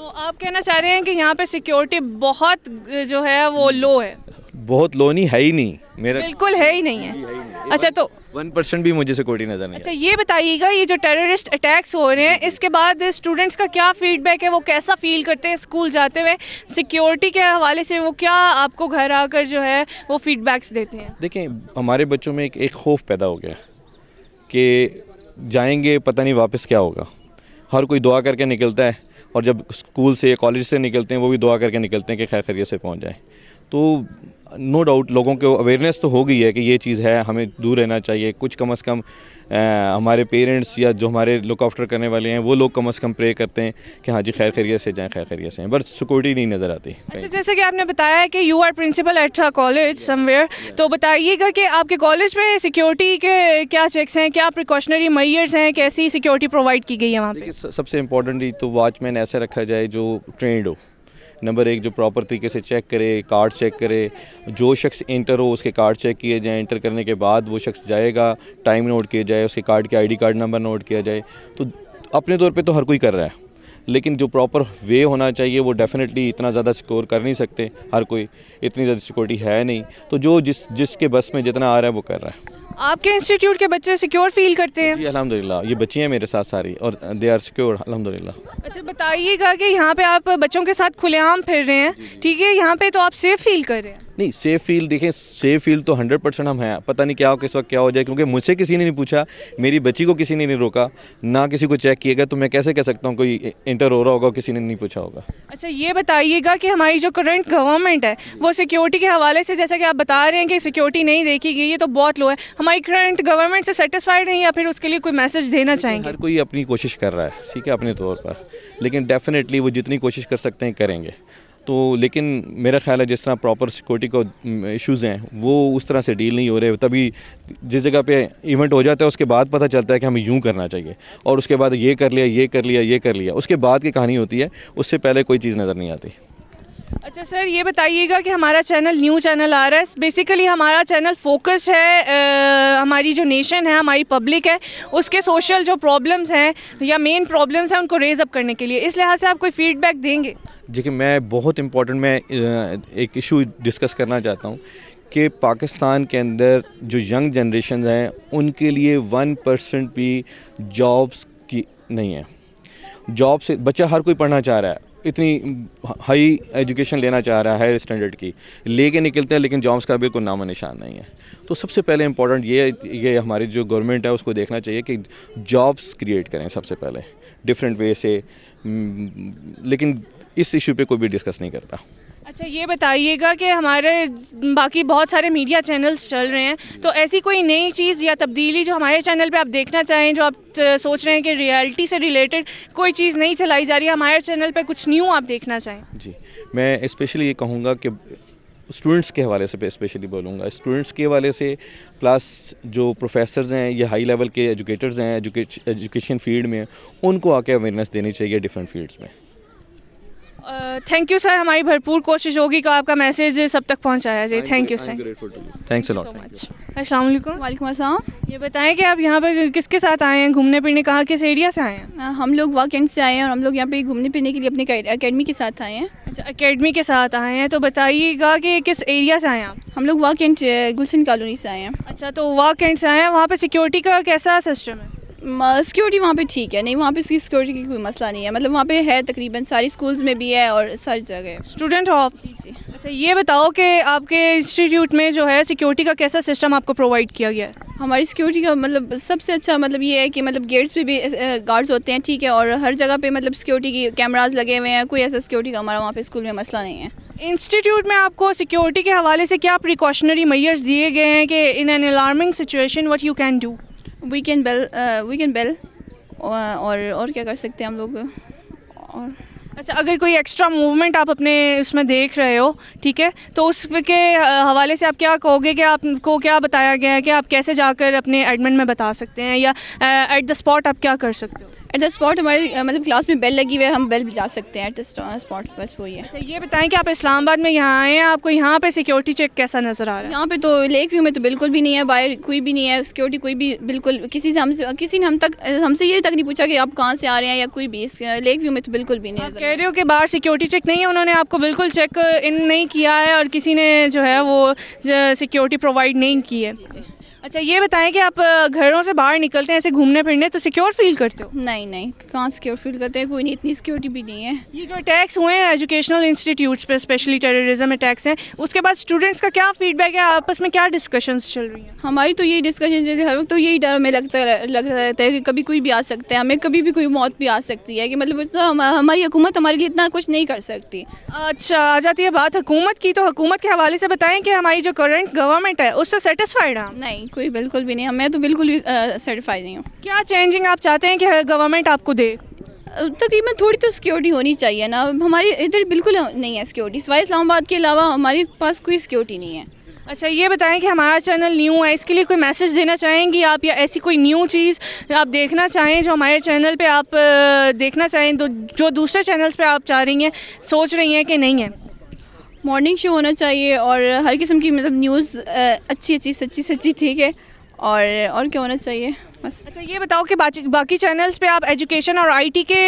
تو آپ کہنا چاہ رہے ہیں کہ یہاں پہ security بہت جو ہے وہ لو ہے؟ بہت لو نہیں ہے ہی نہیں میرا, بالکل ہے ہی نہیں ہے. اچھا تو 1% بھی مجھے سیکورٹی نظر نہیں. اچھا یہ بتائیے گا یہ جو ٹیررسٹ اٹیکس ہو رہے ہیں اس کے بعد اسٹوڈنٹس کا کیا فیڈ بیک ہے, وہ کیسا فیل کرتے ہیں اسکول جاتے ہوئے, سیکیورٹی کے حوالے سے وہ کیا آپ کو گھر آ کر جو ہے وہ فیڈ بیکس دیتے ہیں؟ دیکھیں ہمارے بچوں میں ایک خوف پیدا ہو گیا کہ جائیں گے پتہ نہیں واپس کیا ہوگا. ہر کوئی دعا کر کے نکلتا ہے اور جب اسکول سے کالج سے نکلتے ہیں وہ بھی دعا کر کے نکلتے ہیں کہ خیر خیریت سے پہنچ جائیں. تو نو ڈاؤٹ لوگوں کو اویئرنیس تو ہو گئی ہے کہ یہ چیز ہے, ہمیں دور رہنا چاہیے. کچھ کم از کم ہمارے پیرنٹس یا جو ہمارے لک آفٹر کرنے والے ہیں وہ لوگ کم از کم پرے کرتے ہیں کہ ہاں جی خیر خیریت سے جائیں, خیر خیریت سے ہیں, بس سیکورٹی نہیں نظر آتی. اچھا جیسے کہ آپ نے بتایا کہ you are principal at college somewhere, تو بتائیے گا کہ آپ کے کالج میں سیکیورٹی کے کیا چیکس ہیں, کیا پریکاشنری میئرز ہیں, کیسی سیکیورٹی پرووائڈ کی گئی ہے وہاں پہ؟ سب سے امپورٹنٹلی تو واچ مین ایسا رکھا جائے جو ٹرینڈ ہو. نمبر 1 جو پراپر طریقے سے چیک کرے, کارڈ چیک کرے, جو شخص انٹر ہو اس کے کارڈ چیک کیے جائیں, انٹر کرنے کے بعد وہ شخص جائے گا ٹائم نوٹ کیا جائے, اس کے کارڈ کے ID کارڈ نمبر نوٹ کیا جائے. تو اپنے طور پہ تو ہر کوئی کر رہا ہے, لیکن جو پراپر وے ہونا چاہیے وہ ڈیفینیٹلی اتنا زیادہ سیکور کر نہیں سکتے ہر کوئی, اتنی زیادہ سیکورٹی ہے نہیں. تو جو جس کے بس میں جتنا آ رہا ہے وہ کر رہا ہے. آپ کے انسٹیٹیوٹ کے بچے سیکیور فیل کرتے ہیں؟ جی الحمدللہ, یہ بچی ہیں میرے ساتھ ساری اور دے آر سیکیور الحمدللہ. اچھا بتائیے گا کہ یہاں پہ آپ بچوں کے ساتھ کھلے عام پھر رہے ہیں, ٹھیک ہے, یہاں پہ تو آپ سیف فیل کر رہے ہیں؟ نہیں سیف فیل, دیکھیں سیف فیل تو 100% ہم ہیں. پتہ نہیں کیا ہو کس وقت کیا ہو جائے, کیونکہ مجھ سے کسی نے نہیں پوچھا, میری بچی کو کسی نے نہیں روکا, نہ کسی کو چیک کیے گا, تو میں کیسے کہہ سکتا ہوں کوئی انٹر ہو رہا ہوگا کسی نے نہیں پوچھا ہوگا. اچھا یہ بتائیے گا کہ ہماری جو کرنٹ گورنمنٹ ہے وہ سیکیورٹی کے حوالے سے, جیسا کہ آپ بتا رہے ہیں کہ سیکیورٹی نہیں دیکھی گئی, یہ تو بہت لو ہے, ہماری کرنٹ گورنمنٹ سے سیٹسفائیڈ نہیں یا پھر اس کے لیے کوئی میسج دینا چاہیں گے؟ ہر کوئی اپنی کوشش کر رہا ہے, ٹھیک ہے, اپنے طور پر, لیکن ڈیفینیٹلی وہ جتنی کوشش کر سکتے ہیں کریں گے. تو لیکن میرا خیال ہے جس طرح پراپر سیکورٹی کو ایشوز ہیں وہ اس طرح سے ڈیل نہیں ہو رہے. تبھی جس جگہ پہ ایونٹ ہو جاتا ہے اس کے بعد پتہ چلتا ہے کہ ہمیں یوں کرنا چاہیے, اور اس کے بعد یہ کر لیا, یہ کر لیا, یہ کر لیا, اس کے بعد کی کہانی ہوتی ہے, اس سے پہلے کوئی چیز نظر نہیں آتی. اچھا سر یہ بتائیے گا کہ ہمارا چینل نیو چینل آ رہا ہے, بیسیکلی ہمارا چینل فوکس ہے ہماری جو نیشن ہے, ہماری پبلک ہے, اس کے سوشل جو پرابلمس ہیں یا مین پرابلمس ہیں ان کو ریز اپ کرنے کے لیے, اس لحاظ سے آپ کوئی فیڈ بیک دیں گے؟ دیکھیں میں بہت امپورٹنٹ میں ایک ایشو ڈسکس کرنا چاہتا ہوں کہ پاکستان کے اندر جو ینگ جنریشنز ہیں ان کے لیے 1% بھی جابس کی نہیں ہے. جاب سے بچہ ہر کوئی پڑھنا چاہ رہا ہے, اتنی ہائی ایجوکیشن لینا چاہ رہا ہے ہائر اسٹینڈرڈ کی, لے کے نکلتے ہیں لیکن جابس کا بالکل نام و نشان نہیں ہے. تو سب سے پہلے امپورٹنٹ یہ ہماری جو گورنمنٹ ہے اس کو دیکھنا چاہیے کہ جابس کریٹ کریں سب سے پہلے ڈفرینٹ وے سے, لیکن اس ایشو پہ کوئی بھی ڈسکس نہیں کرتا. اچھا یہ بتائیے گا کہ ہمارے باقی بہت سارے میڈیا چینلز چل رہے ہیں, تو ایسی کوئی نئی چیز یا تبدیلی جو ہمارے چینل پہ آپ دیکھنا چاہیں, جو آپ سوچ رہے ہیں کہ ریئلٹی سے ریلیٹڈ کوئی چیز نہیں چلائی جا رہی ہے, ہمارے چینل پہ کچھ نیو آپ دیکھنا چاہیں؟ جی میں اسپیشلی یہ کہوں گا کہ اسٹوڈنٹس کے حوالے سے اسپیشلی بولوں گا, اسٹوڈنٹس کے حوالے سے پلس جو پروفیسرز ہیں یا ہائی لیول کے ایجوکیٹرز ہیں ایجوکیشن فیلڈ میں, ان کو آ کے اویئرنیس دینی چاہیے ڈفرینٹ فیلڈس میں. تھینک یو سر, ہماری بھرپور کوشش ہوگی کہ آپ کا میسیج سب تک پہنچایا جائے. Thank you sir. Thanks allot. السلام علیکم. وعلیکم السلام. یہ بتائیں کہ آپ یہاں پہ کس کے ساتھ آئے ہیں گھومنے پھرنے, کہاں کس ایریا سے آئے ہیں؟ ہم لوگ واک اینڈ سے آئے ہیں اور ہم لوگ یہاں پہ گھومنے پھرنے کے لیے اپنے اکیڈمی کے ساتھ آئے ہیں. اچھا اکیڈمی کے ساتھ آئے ہیں, تو بتائیے گا کہ کس ایریا سے آئے ہیں آپ؟ ہم لوگ واک اینڈ گلشن کالونی سے آئے ہیں. اچھا تو واک اینڈ سے آئے ہیں, وہاں پہ سیکیورٹی کا کیسا سسٹم ہے؟ سیکورٹی وہاں پہ ٹھیک ہے, نہیں وہاں پہ اس کی سیکورٹی کی کوئی مسئلہ نہیں ہے, مطلب وہاں پہ ہے تقریباً ساری اسکولز میں بھی ہے اور ساری جگہ ہے. اسٹوڈنٹ ہو آپ؟ جی جی. اچھا یہ بتاؤ کہ آپ کے انسٹیٹیوٹ میں جو ہے سیکورٹی کا کیسا سسٹم آپ کو پرووائڈ کیا گیا ہے؟ ہماری سیکورٹی کا مطلب سب سے اچھا مطلب یہ ہے کہ مطلب گیٹس پہ بھی گارڈز ہوتے ہیں, ٹھیک ہے, اور ہر جگہ پہ مطلب سیکورٹی کی کیمراز لگے ہوئے ہیں, کوئی ایسا سیکورٹی کا ہمارا وہاں پہ اسکول میں مسئلہ نہیں ہے. انسٹیٹیوٹ میں آپ کو سیکورٹی کے حوالے سے کیا پریکاشنری میئرز دیے گئے ہیں کہ in an alarming situation what you can do? We can bail اور کیا کر سکتے ہیں ہم لوگ. اور اچھا اگر کوئی ایکسٹرا موومنٹ آپ اپنے اس میں دیکھ رہے ہو, ٹھیک ہے, تو اس کے حوالے سے آپ کیا کہو گے کہ آپ کو کیا بتایا گیا ہے کہ آپ کیسے جا کر اپنے ایڈمن میں بتا سکتے ہیں, یا ایٹ دا اسپاٹ آپ کیا کر سکتے ہو؟ ایٹ دا اسپاٹ ہماری مطلب کلاس میں بیل لگی ہوئی ہے, ہم بیل بجا سکتے ہیں ایٹ دا اسپاٹ, بس وہی ہے. اچھا یہ بتائیں کہ آپ اسلام آباد میں یہاں آئے ہیں, آپ کو یہاں پہ سیکورٹی چیک کیسا نظر آ رہا ہے؟ یہاں پہ تو لیک ویو میں تو بالکل بھی نہیں ہے, باہر کوئی بھی نہیں ہے سیکورٹی, کوئی بھی بالکل کسی نے ہم سے یہ تک نہیں پوچھا کہ آپ کہاں سے آ رہے ہیں یا کوئی بھی. لیک ویو میں تو بالکل بھی نہیں ہے. کہہ رہے ہو کہ باہر سیکیورٹی چیک نہیں ہے, انہوں نے آپ کو بالکل چیک ان نہیں کیا ہے اور کسی نے جو ہے وہ سیکیورٹی پرووائڈ نہیں کی ہے. اچھا یہ بتائیں کہ آپ گھروں سے باہر نکلتے ہیں ایسے گھومنے پھرنے تو سیکیور فیل کرتے ہو؟ نہیں, کہاں سیکیور فیل کرتے ہیں, کوئی نہیں, اتنی سیکیورٹی بھی نہیں ہے. یہ جو اٹیکس ہوئے ہیں ایجوکیشنل انسٹیٹیوٹس پہ, اسپیشلی ٹیررزم اٹیکس ہیں, اس کے بعد اسٹوڈنٹس کا کیا فیڈ بیک ہے, آپس میں کیا ڈسکشنز چل رہی ہیں؟ ہماری تو یہی ڈسکشن چل رہی ہے ہر وقت, تو یہی ڈر ہمیں لگتا رہتا ہے کہ کبھی کوئی بھی آ سکتا ہے, ہمیں کبھی بھی کوئی موت بھی آ سکتی ہے, کہ مطلب ہماری حکومت ہمارے لیے اتنا کچھ نہیں کر سکتی. اچھا آ جاتی ہے بات حکومت کی, تو حکومت کے حوالے سے بتائیں کہ ہماری جو کرنٹ گورنمنٹ ہے اس سے سیٹسفائڈ ہیں؟ نہیں, کوئی بالکل بھی نہیں, میں تو بالکل بھی سیٹسفائی نہیں ہوں. کیا چینجنگ آپ چاہتے ہیں کہ گورنمنٹ آپ کو دے؟ تقریباً تھوڑی تو سیکیورٹی ہونی چاہیے نا, ہماری ادھر بالکل نہیں ہے سیکیورٹی, سوائے اسلام آباد کے علاوہ ہمارے پاس کوئی سیکیورٹی نہیں ہے. اچھا یہ بتائیں کہ ہمارا چینل نیو ہے, اس کے لیے کوئی میسج دینا چاہیں گی آپ, یا ایسی کوئی نیو چیز آپ دیکھنا چاہیں جو ہمارے چینل پہ آپ دیکھنا چاہیں, جو دوسرے چینلز پہ آپ چاہ رہی ہیں, سوچ رہی ہیں کہ نہیں ہے؟ مارننگ شو ہونا چاہیے اور ہر قسم کی مطلب نیوز اچھی سچی ٹھیک ہے, اور کیا ہونا چاہیے بس. اچھا یہ بتاؤ کہ باقی چینلز پہ آپ ایجوکیشن اور آئی ٹی کے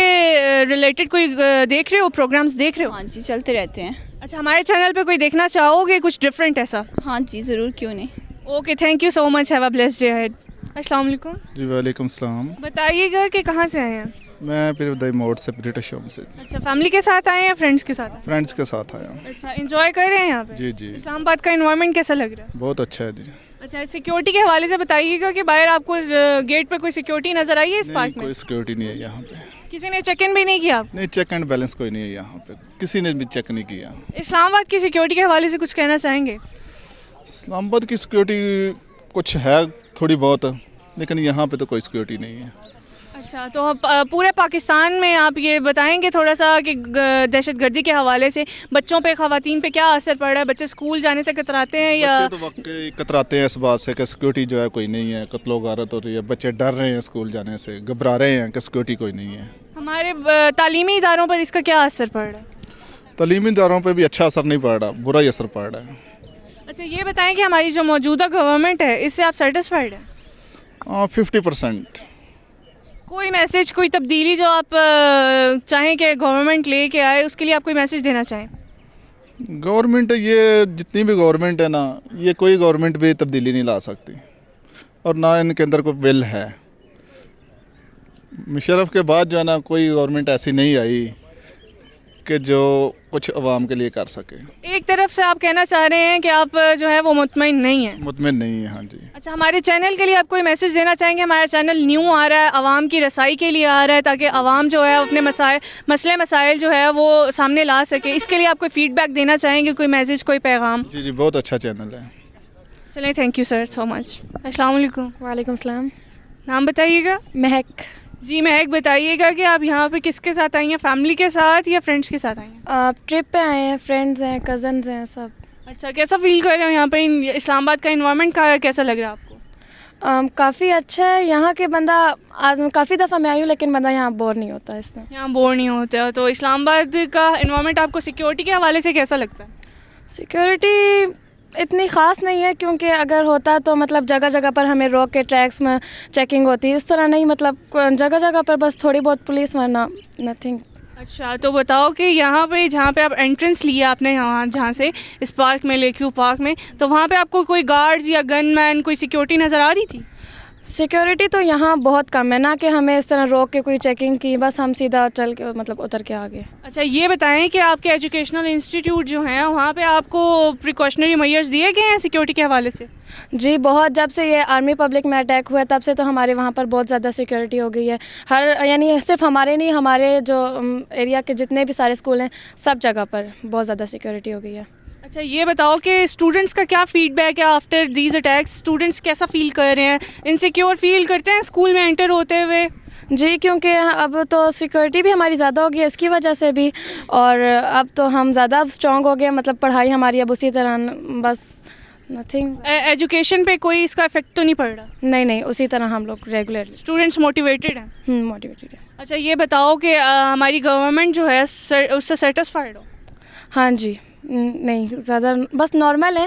ریلیٹڈ کوئی دیکھ رہے ہو, پروگرامز دیکھ رہے ہو؟ ہاں جی, چلتے رہتے ہیں. اچھا ہمارے چینل پہ کوئی دیکھنا چاہو گے کچھ ڈفرینٹ ایسا؟ ہاں جی ضرور, کیوں نہیں. Okay, thank you so much, have a blessed day ahead. السلام علیکم. جی وعلیکم السلام. بتائیے گا کہ کہاں سے آئے ہیں؟ میں پھر ادائی موڑ سے, برٹش ہوم سے. اچھا فیملی کے ساتھ آئے ہیں, فرینڈس کے ساتھ؟ فرینڈس کے ساتھ آیا ہوں. اچھا انجوائے کر رہے ہیں یہاں پہ؟ جی جی. اسلام آباد کا انوائرمنٹ کیسا لگ رہا ہے؟ بہت اچھا ہے جی. اچھا سیکیورٹی کے حوالے سے بتائیے گا کہ باہر آپ کو گیٹ پہ کوئی سیکیورٹی نظر آئی ہے اس پارک میں؟ کوئی سیکیورٹی نہیں ہے یہاں پہ. کسی نے چیک ان بھی نہیں کیا؟ نہیں, چیک اینڈ بیلنس کوئی نہیں ہے یہاں پہ, کسی نے بھی چیک نہیں کیا. اسلام آباد کی سیکیورٹی کے حوالے سے کچھ کہنا چاہیں گے؟ اسلام آباد کی سیکیورٹی کچھ ہے تھوڑی بہت, لیکن یہاں پہ تو کوئی سیکیورٹی نہیں ہے. اچھا تو پورے پاکستان میں آپ یہ بتائیں گے تھوڑا سا کہ دہشت گردی کے حوالے سے بچوں پہ, خواتین پہ کیا اثر پڑ رہا ہے؟ بچے اسکول جانے سے کتراتے ہیں یا؟ بچے تو واقعی کتراتے ہیں اس بات سے کہ سیکیورٹی جو ہے کوئی نہیں ہے, قتل و غارت ہو رہی ہے, بچے ڈر رہے ہیں اسکول جانے سے, گھبرا رہے ہیں کہ سیکیورٹی کوئی نہیں ہے. ہمارے تعلیمی اداروں پر اس کا کیا اثر پڑ رہا ہے؟ تعلیمی اداروں پہ بھی اچھا اثر نہیں پڑ رہا, برا ہی اثر پڑ رہا ہے. اچھا یہ بتائیں کہ ہماری جو موجودہ گورنمنٹ ہے اس سے آپ سیٹسفائڈ ہیں؟ 50%. کوئی میسج, کوئی تبدیلی جو آپ چاہیں کہ گورنمنٹ لے کے آئے, اس کے لیے آپ کوئی میسج دینا چاہیں؟ گورنمنٹ یہ جتنی بھی گورنمنٹ ہے نا, یہ کوئی گورنمنٹ بھی تبدیلی نہیں لا سکتی, اور نہ ان کے اندر کوئی ول ہے. مشرف کے بعد جو ہے نا کوئی گورنمنٹ ایسی نہیں آئی کہ جو کچھ عوام کے لیے کر سکے. ایک طرف سے آپ کہنا چاہ رہے ہیں کہ آپ جو ہے وہ مطمئن نہیں ہیں؟ مطمئن نہیں ہے, ہاں جی. اچھا ہمارے چینل کے لیے آپ کوئی میسج دینا چاہیں گے؟ ہمارا چینل نیو آ رہا ہے, عوام کی رسائی کے لیے آ رہا ہے, تاکہ عوام جو ہے اپنے مسئلے مسائل جو ہے وہ سامنے لا سکے, اس کے لیے آپ کوئی فیڈ بیک دینا چاہیں گے, کوئی میسج, کوئی پیغام؟ جی جی, بہت اچھا چینل ہے. چلیں, تھینک یو سر سو مچ. السلام علیکم. وعلیکم السلام. نام بتائیے گا. مہک. جی مہک, بتائیے گا کہ آپ یہاں پہ کس کے ساتھ آئی ہیں, فیملی کے ساتھ یا فرینڈس کے ساتھ آئی ہیں؟ ٹرپ پہ آئے ہیں, فرینڈز ہیں, کزنز ہیں, سب. اچھا کیسا فیل کر رہے ہو یہاں پہ, اسلام آباد کا انوائرمنٹ کیسا لگ رہا ہے آپ کو؟ کافی اچھا ہے یہاں کے, بندہ کافی دفعہ میں آئی ہوں لیکن بندہ یہاں بور نہیں ہوتا اس میں. یہاں بور نہیں ہوتا. تو اسلام آباد کا انوائرمنٹ آپ کو سیکیورٹی کے حوالے سے کیسا لگتا ہے؟ سیکیورٹی اتنی خاص نہیں ہے, کیونکہ اگر ہوتا تو مطلب جگہ جگہ پر ہمیں روک کے ٹریکس میں چیکنگ ہوتی ہے, اس طرح نہیں, مطلب جگہ جگہ پر بس تھوڑی بہت پولیس, ورنہ نتھنگ. اچھا تو بتاؤ کہ یہاں پہ جہاں پہ آپ انٹرنس لیا آپ نے, جہاں سے اس پارک میں, لیک ویو پارک میں, تو وہاں پہ آپ کو کوئی گارڈز یا گن مین, کوئی سیکیورٹی نظر آ رہی تھی؟ سیکیورٹی تو یہاں بہت کم ہے, نہ کہ ہمیں اس طرح روک کے کوئی چیکنگ کی, بس ہم سیدھا چل کے مطلب اتر کے آگے. اچھا یہ بتائیں کہ آپ کے ایجوکیشنل انسٹیٹیوٹ جو ہیں وہاں پہ آپ کو پریکاشنری میئرز دیے گئے ہیں سیکیورٹی کے حوالے سے؟ جی بہت, جب سے یہ آرمی پبلک میں اٹیک ہوا ہے تب سے تو ہمارے وہاں پر بہت زیادہ سیکیورٹی ہو گئی ہے. یعنی صرف ہمارے نہیں, ہمارے جو ایریا کے جتنے بھی سارے اسکول ہیں سب جگہ پر بہت زیادہ سیکیورٹی ہو گئی ہے. اچھا یہ بتاؤ کہ اسٹوڈنٹس کا کیا فیڈ بیک ہے آفٹر دیز اٹیکس, اسٹوڈنٹس کیسا فیل کر رہے ہیں, انسیکیور فیل کرتے ہیں اسکول میں انٹر ہوتے ہوئے؟ جی کیونکہ اب تو سیکیورٹی بھی ہماری زیادہ ہو گئی ہے اس کی وجہ سے بھی, اور اب تو ہم زیادہ اسٹرانگ ہو گئے, مطلب پڑھائی ہماری اب اسی طرح, بس نتھنگ. ایجوکیشن پہ کوئی اس کا افیکٹ تو نہیں پڑ رہا؟ نہیں, اسی طرح ہم لوگ ریگولر اسٹوڈنٹس موٹیویٹیڈ ہیں؟ موٹیویٹیڈ ہے. اچھا یہ بتاؤ کہ ہماری گورنمنٹ جو ہے اس سے سیٹسفائڈ ہو؟ ہاں جی, نہیں زیادہ, بس نارمل ہے,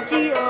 FG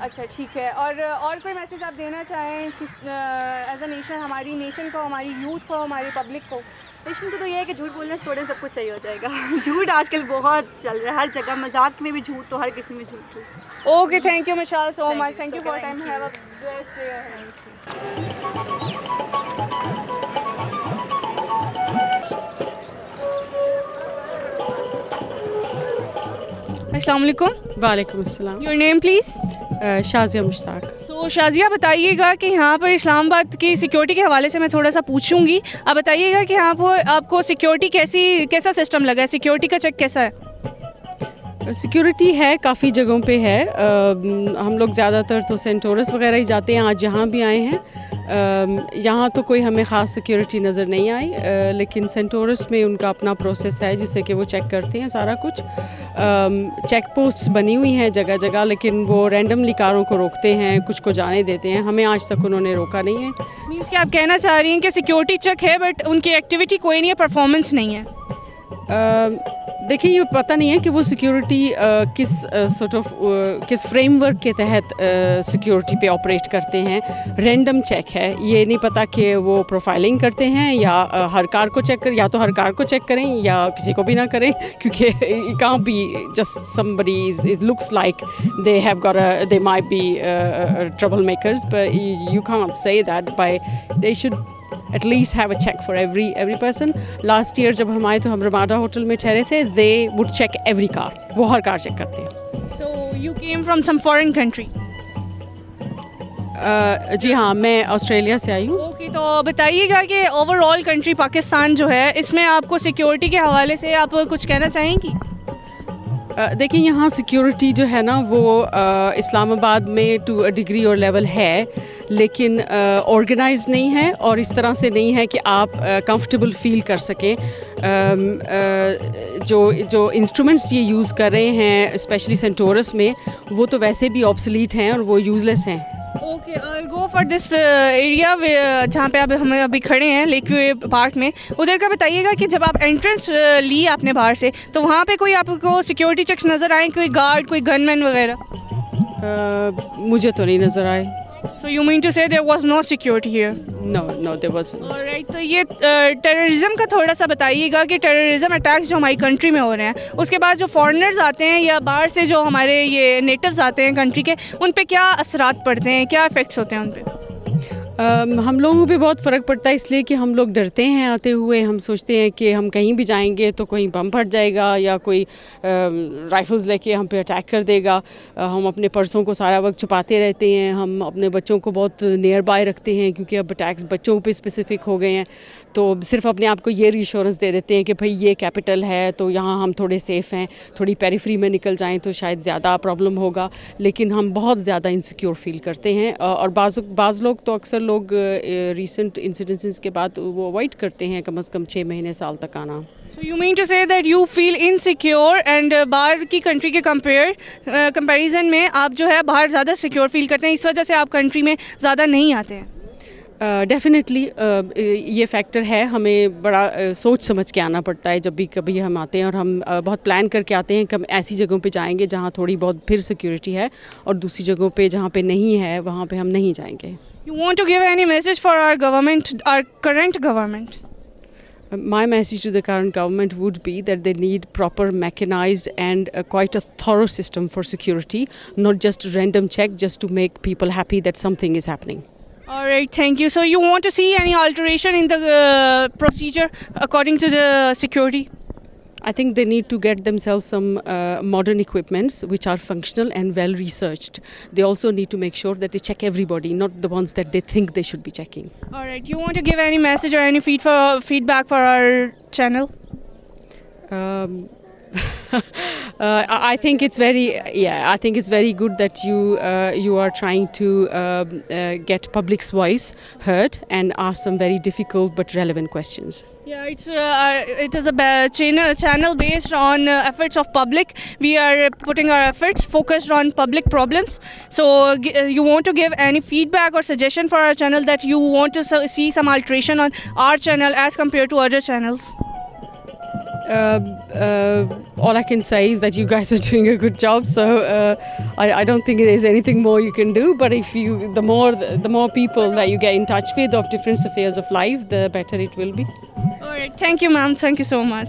اچھا ٹھیک ہے. اور کوئی میسیج آپ دینا چاہیں ایز اے نیشن, ہماری نیشن کو, ہماری یوتھ کو, ہماری پبلک کو؟ نیشن کو تو یہ ہے کہ جھوٹ بولنا چھوڑیں, سب کچھ صحیح ہو جائے گا. جھوٹ آج کل بہت چل رہا ہے ہر جگہ, مذاق میں بھی جھوٹ, تو ہر کسی میں جھوٹ. Okay, thank you Mishal so much, thank you for time, have a blessed day. السلام علیکم. وعلیکم السلام. Your name please? Shazia Mushtaq. So Shazia, بتائیے گا کہ یہاں پر اسلام آباد کی سیکیورٹی کے حوالے سے میں تھوڑا سا پوچھوں گی. آپ بتائیے گا کہ یہاں پر آپ کو سیکیورٹی کیسا سسٹم لگا ہے, سیکیورٹی کا چیک کیسا ہے؟ سیکیورٹی ہے, کافی جگہوں پہ ہے. ہم لوگ زیادہ تر تو سینٹورس وغیرہ ہی جاتے ہیں. آج جہاں بھی آئے ہیں یہاں تو کوئی ہمیں خاص سیکیورٹی نظر نہیں آئی, لیکن سینٹورس میں ان کا اپنا پروسیس ہے جس سے کہ وہ چیک کرتے ہیں سارا کچھ. چیک پوسٹس بنی ہوئی ہیں جگہ جگہ, لیکن وہ رینڈملی کاروں کو روکتے ہیں, کچھ کو جانے دیتے ہیں. ہمیں آج تک انہوں نے روکا نہیں ہے. مینس کہ آپ کہنا چاہ رہی ہیں کہ سیکیورٹی چیک ہے بٹ ان کی ایکٹیویٹی کوئی نہیں ہے, پرفارمنس نہیں ہے. دیکھیے, یہ پتہ نہیں ہے کہ وہ سیکیورٹی کس سورٹ آف کس فریم ورک کے تحت سیکیورٹی پہ آپریٹ کرتے ہیں. رینڈم چیک ہے, یہ نہیں پتہ کہ وہ پروفائلنگ کرتے ہیں یا ہر کار کو چیک یا تو ہر کار کو چیک کریں یا کسی کو بھی نہ کریں, کیونکہ کہاں بھی just somebody is looks like they have got they might be trouble makers, but you can't say that. by they should at least have a check for every person. Last year جب ہم آئے تو ہم رمادا hotel میں ٹھہرے تھے. they would check every car, وہ ہر کار check کرتے ہیں. So you came from some foreign country? جی ہاں, میں آسٹریلیا سے آئی ہوں. اوکے, تو بتائیے گا کہ اوور آل کنٹری پاکستان جو ہے, اس میں آپ کو سیکیورٹی کے حوالے سے آپ کچھ کہنا چاہیں گی؟ دیکھیں, یہاں سیکیورٹی جو ہے نا وہ اسلام آباد میں ٹو اے ڈگری اور لیول ہے, لیکن آرگنائز نہیں ہے اور اس طرح سے نہیں ہے کہ آپ کمفرٹیبل فیل کر سکیں. جو انسٹرومنٹس یہ یوز کر رہے ہیں اسپیشلی سینٹورس میں, وہ تو ویسے بھی آبسلیٹ ہیں اور وہ یوزلیس ہیں. Okay, I go for this area جہاں پہ ہم ابھی کھڑے ہیں, لیک ویو پارک میں. ادھر کا بتائیے گا کہ جب آپ انٹرنس لی آپ نے باہر سے, تو وہاں پہ کوئی آپ کو سیکیورٹی چیکس نظر آئیں, کوئی گارڈ, کوئی گن مین وغیرہ؟ مجھے تو نہیں نظر آئے. So you mean to say there was no security here? No, there wasn't. Alright, تو یہ ٹیررزم کا تھوڑا سا بتائیے گا کہ ٹیررزم اٹیکس جو ہماری کنٹری میں ہو رہے ہیں, اس کے بعد جو فارنرز آتے ہیں یا باہر سے جو ہمارے یہ نیٹیوز آتے ہیں کنٹری کے, ان پہ کیا اثرات پڑتے ہیں, کیا افیکٹس ہوتے ہیں ان پہ؟ ہم لوگوں پہ بہت فرق پڑتا ہے, اس لیے کہ ہم لوگ ڈرتے ہیں آتے ہوئے. ہم سوچتے ہیں کہ ہم کہیں بھی جائیں گے تو کہیں بم پھٹ جائے گا یا کوئی رائفلز لے کے ہم پہ اٹیک کر دے گا. ہم اپنے پرسوں کو سارا وقت چھپاتے رہتے ہیں. ہم اپنے بچوں کو بہت نیئر بائی رکھتے ہیں, کیونکہ اب اٹیکس بچوں پہ اسپیسیفک ہو گئے ہیں. تو صرف اپنے آپ کو یہ ریشورنس دے دیتے ہیں کہ بھائی یہ کیپٹل ہے تو یہاں ہم تھوڑے سیف ہیں, تھوڑی پیریفری میں نکل جائیں تو شاید زیادہ پرابلم ہوگا. لیکن ہم بہت زیادہ انسیکیور فیل کرتے ہیں, اور بعض لوگ تو اکثر لوگ ریسنٹ انسیڈنسز کے بعد وہ اوائڈ کرتے ہیں کم از کم 6 مہینے سال تک آنا. So you mean to say that you feel insecure and باہر کی کنٹری کے کمپیریزن میں آپ جو ہے باہر زیادہ سیکیور فیل کرتے ہیں, اس وجہ سے آپ کنٹری میں زیادہ نہیں آتے ہیں؟ ڈیفینیٹلی یہ فیکٹر ہے. ہمیں بڑا سوچ سمجھ کے آنا پڑتا ہے جب بھی کبھی ہم آتے ہیں, اور ہم بہت پلان کر کے آتے ہیں کہ ہم ایسی جگہوں پہ جائیں گے جہاں تھوڑی بہت پھر سیکیورٹی ہے, اور دوسری جگہوں پہ جہاں پہ نہیں ہے وہاں پہ ہم نہیں جائیں گے. You want to give any message for our government, our current government? My message to the current government would be that they need proper mechanized and quite a thorough system for security, not just a random check just to make people happy that something is happening. All right, thank you. So you want to see any alteration in the procedure according to the security? I think they need to get themselves some modern equipments which are functional and well researched. They also need to make sure that they check everybody, not the ones that they think they should be checking. All right, you want to give any message or any feedback for our channel? I think it's very good that you are trying to get public's voice heard and ask some very difficult but relevant questions. Yeah, it is a channel based on efforts of public. We are putting our efforts focused on public problems. So you want to give any feedback or suggestion for our channel that you want to see some alteration on our channel as compared to other channels? all I can say is that you guys are doing a good job. So I don't think there's anything more you can do. But if you, the more people that you get in touch with of different spheres of life, the better it will be. Alright, thank you ma'am, thank you so much.